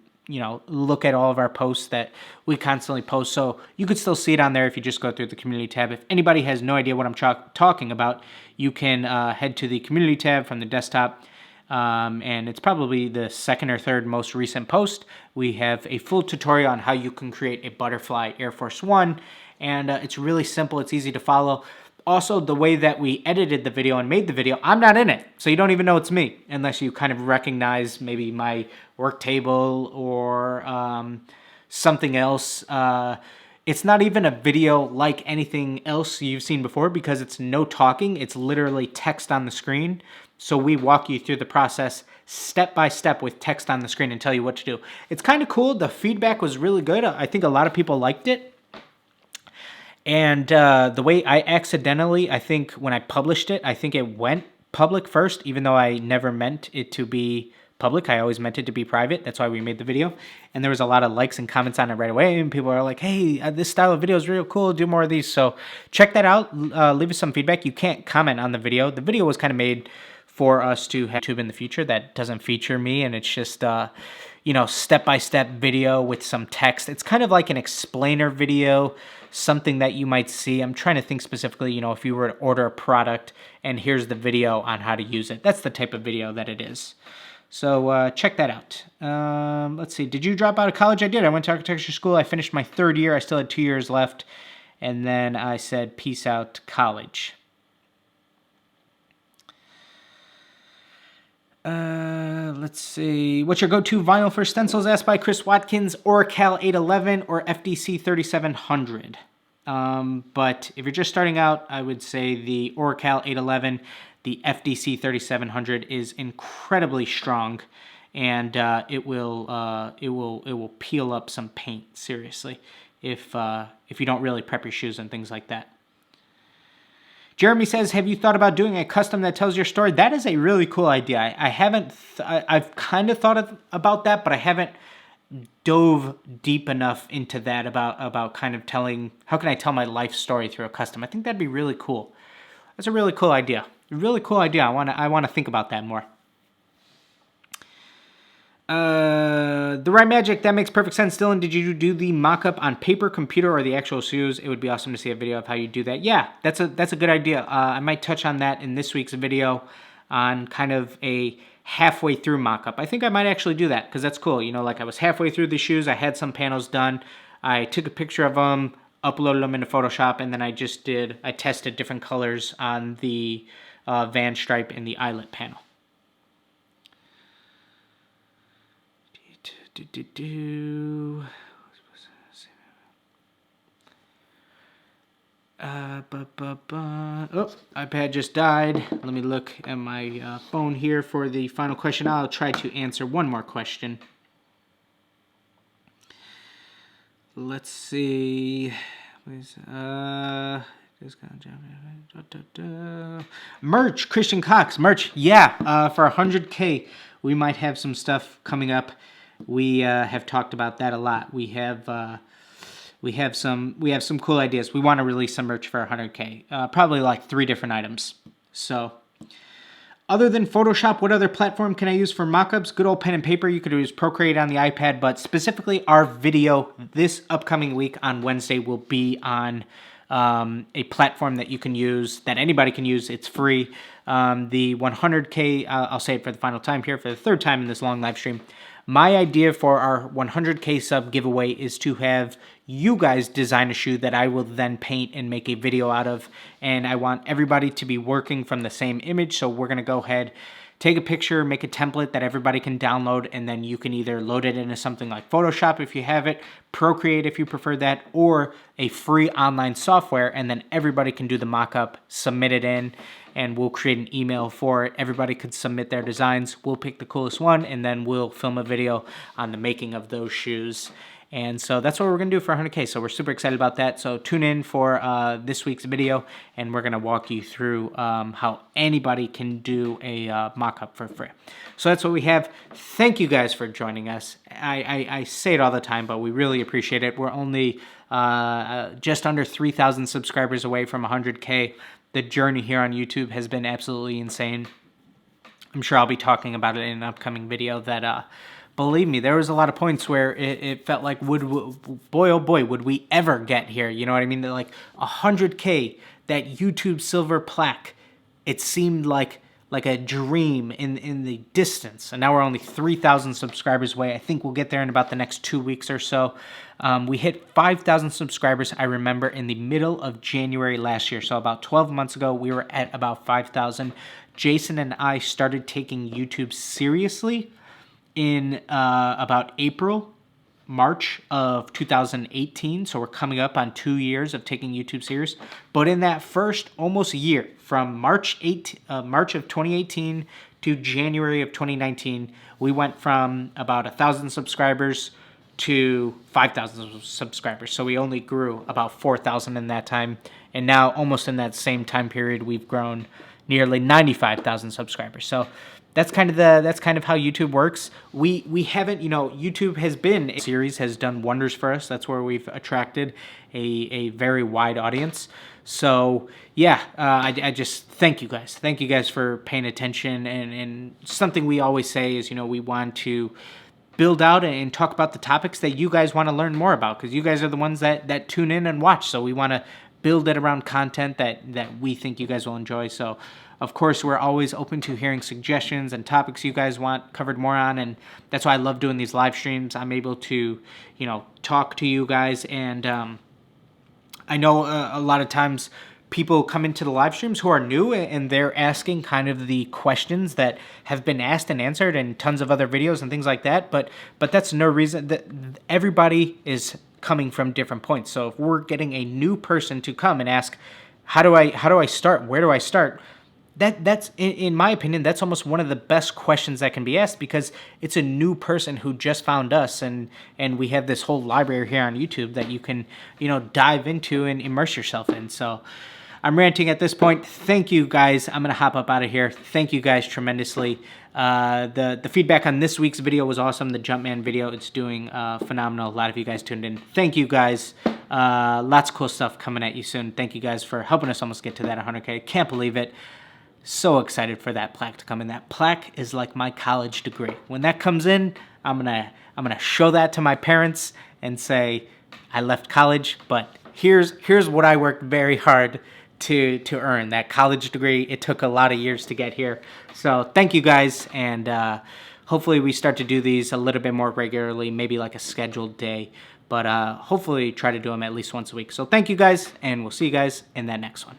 look at all of our posts that we constantly post. So you could still see it on there if you just go through the community tab. If anybody has no idea what I'm talking about, you can head to the community tab from the desktop. And it's probably the second or third most recent post. We have a full tutorial on how you can create a Butterfly Air Force One. And it's really simple. It's easy to follow. Also, the way that we edited the video and made the video, I'm not in it. So you don't even know it's me unless you kind of recognize maybe my work table or something else. It's not even a video like anything else you've seen before because it's no talking. It's literally text on the screen. So we walk you through the process step by step with text on the screen and tell you what to do. It's kind of cool. The feedback was really good. I think a lot of people liked it. And the way I think when I published it, I think it went public first, even though I never meant it to be public. I always meant it to be private. That's why we made the video. And there was a lot of likes and comments on it right away. And people are like, hey, this style of video is real cool. Do more of these. So check that out. Leave us some feedback. You can't comment on the video. The video was kind of made for us to have YouTube in the future that doesn't feature me. And it's just, step-by-step video with some text. It's kind of like an explainer video, something that you might see. I'm trying to think specifically, if you were to order a product and here's the video on how to use it. That's the type of video that it is. So check that out. Let's see. Did you drop out of college? I did. I went to architecture school. I finished my third year. I still had 2 years left. And then I said, peace out, college. Let's see. What's your go-to vinyl for stencils? Asked by Chris Watkins, Oracal 811 or FDC 3700. But if you're just starting out, I would say the Oracal 811, the FDC 3700 is incredibly strong, and it will peel up some paint, seriously, if you don't really prep your shoes and things like that. Jeremy says, have you thought about doing a custom that tells your story? That is a really cool idea. I've kind of thought about that, but I haven't dove deep enough into that about kind of telling, how can I tell my life story through a custom? I think that'd be really cool. That's a really cool idea. Really cool idea. I want to think about that more. The Right Magic, that makes perfect sense. Dillon, did you do the mock-up on paper, computer, or the actual shoes? It would be awesome to see a video of how you do that. Yeah, that's a good idea. I might touch on that in this week's video on kind of a halfway through mock-up. I think I might actually do that because that's cool. You know, like I was halfway through the shoes. I had some panels done. I took a picture of them, uploaded them into Photoshop, and then I tested different colors on the van stripe and the eyelet panel. Oh, iPad just died. Let me look at my phone here for the final question. I'll try to answer one more question. Let's see. Merch, Christian Cox, merch. Yeah, for 100K, we might have some stuff coming up. We have talked about that a lot. We have some cool ideas. We want to release some merch for 100K. Probably like 3 different items. So, other than Photoshop, what other platform can I use for mockups? Good old pen and paper. You could use Procreate on the iPad, but specifically our video this upcoming week on Wednesday will be on a platform that you can use, that anybody can use. It's free. The 100K, I'll say it for the final time here, for the 3rd time in this long live stream. My idea for our 100K sub giveaway is to have you guys design a shoe that I will then paint and make a video out of. And I want everybody to be working from the same image. So we're going to go ahead, take a picture, make a template that everybody can download, and then you can either load it into something like Photoshop if you have it, Procreate if you prefer that, or a free online software, and then everybody can do the mock-up, submit it in, and we'll create an email for it. Everybody could submit their designs. We'll pick the coolest one, and then we'll film a video on the making of those shoes. And so that's what we're going to do for 100K. So we're super excited about that. So tune in for this week's video, and we're going to walk you through how anybody can do a mock-up for free. So that's what we have. Thank you guys for joining us. I say it all the time, but we really appreciate it. We're only just under 3,000 subscribers away from 100K. The journey here on YouTube has been absolutely insane. I'm sure I'll be talking about it in an upcoming video that... believe me, there was a lot of points where it felt like, boy, oh boy, would we ever get here? You know what I mean? They're like 100K, that YouTube silver plaque. It seemed like a dream in the distance. And now we're only 3,000 subscribers away. I think we'll get there in about the next 2 weeks or so. We hit 5,000 subscribers, I remember, in the middle of January last year. So about 12 months ago, we were at about 5,000. Jason and I started taking YouTube seriously in about March of 2018. So we're coming up on 2 years of taking YouTube serious. But in that first almost year, from March of 2018 to January of 2019, we went from about 1,000 subscribers to 5,000 subscribers. So we only grew about 4,000 in that time. And now almost in that same time period, we've grown nearly 95,000 subscribers. So that's kind of how YouTube works. We haven't, YouTube has been a series, has done wonders for us. That's where we've attracted a very wide audience. So yeah, I just thank you guys. Thank you guys for paying attention. And something we always say is, we want to build out and talk about the topics that you guys want to learn more about, because you guys are the ones that tune in and watch. So we want to build it around content that we think you guys will enjoy. So of course, we're always open to hearing suggestions and topics you guys want covered more on, and that's why I love doing these live streams. I'm able to, talk to you guys, and I know a lot of times people come into the live streams who are new, and they're asking kind of the questions that have been asked and answered in tons of other videos and things like that, but that's no reason. That everybody is coming from different points. So if we're getting a new person to come and ask, how do I start? Where do I start? That's in my opinion, that's almost one of the best questions that can be asked, because it's a new person who just found us, and we have this whole library here on YouTube that you can, dive into and immerse yourself in. So I'm ranting at this point. Thank you guys. I'm going to hop up out of here. Thank you guys tremendously. The feedback on this week's video was awesome. The Jumpman video, it's doing phenomenal. A lot of you guys tuned in. Thank you guys. Lots of cool stuff coming at you soon. Thank you guys for helping us almost get to that 100K. Can't believe it. So excited for that plaque to come in. That plaque is like my college degree. When that comes in, I'm gonna show that to my parents and say, I left college, but here's what I worked very hard to earn. That college degree, it took a lot of years to get here. So thank you guys, and hopefully we start to do these a little bit more regularly, maybe like a scheduled day, but hopefully try to do them at least once a week. So thank you guys, and we'll see you guys in that next one.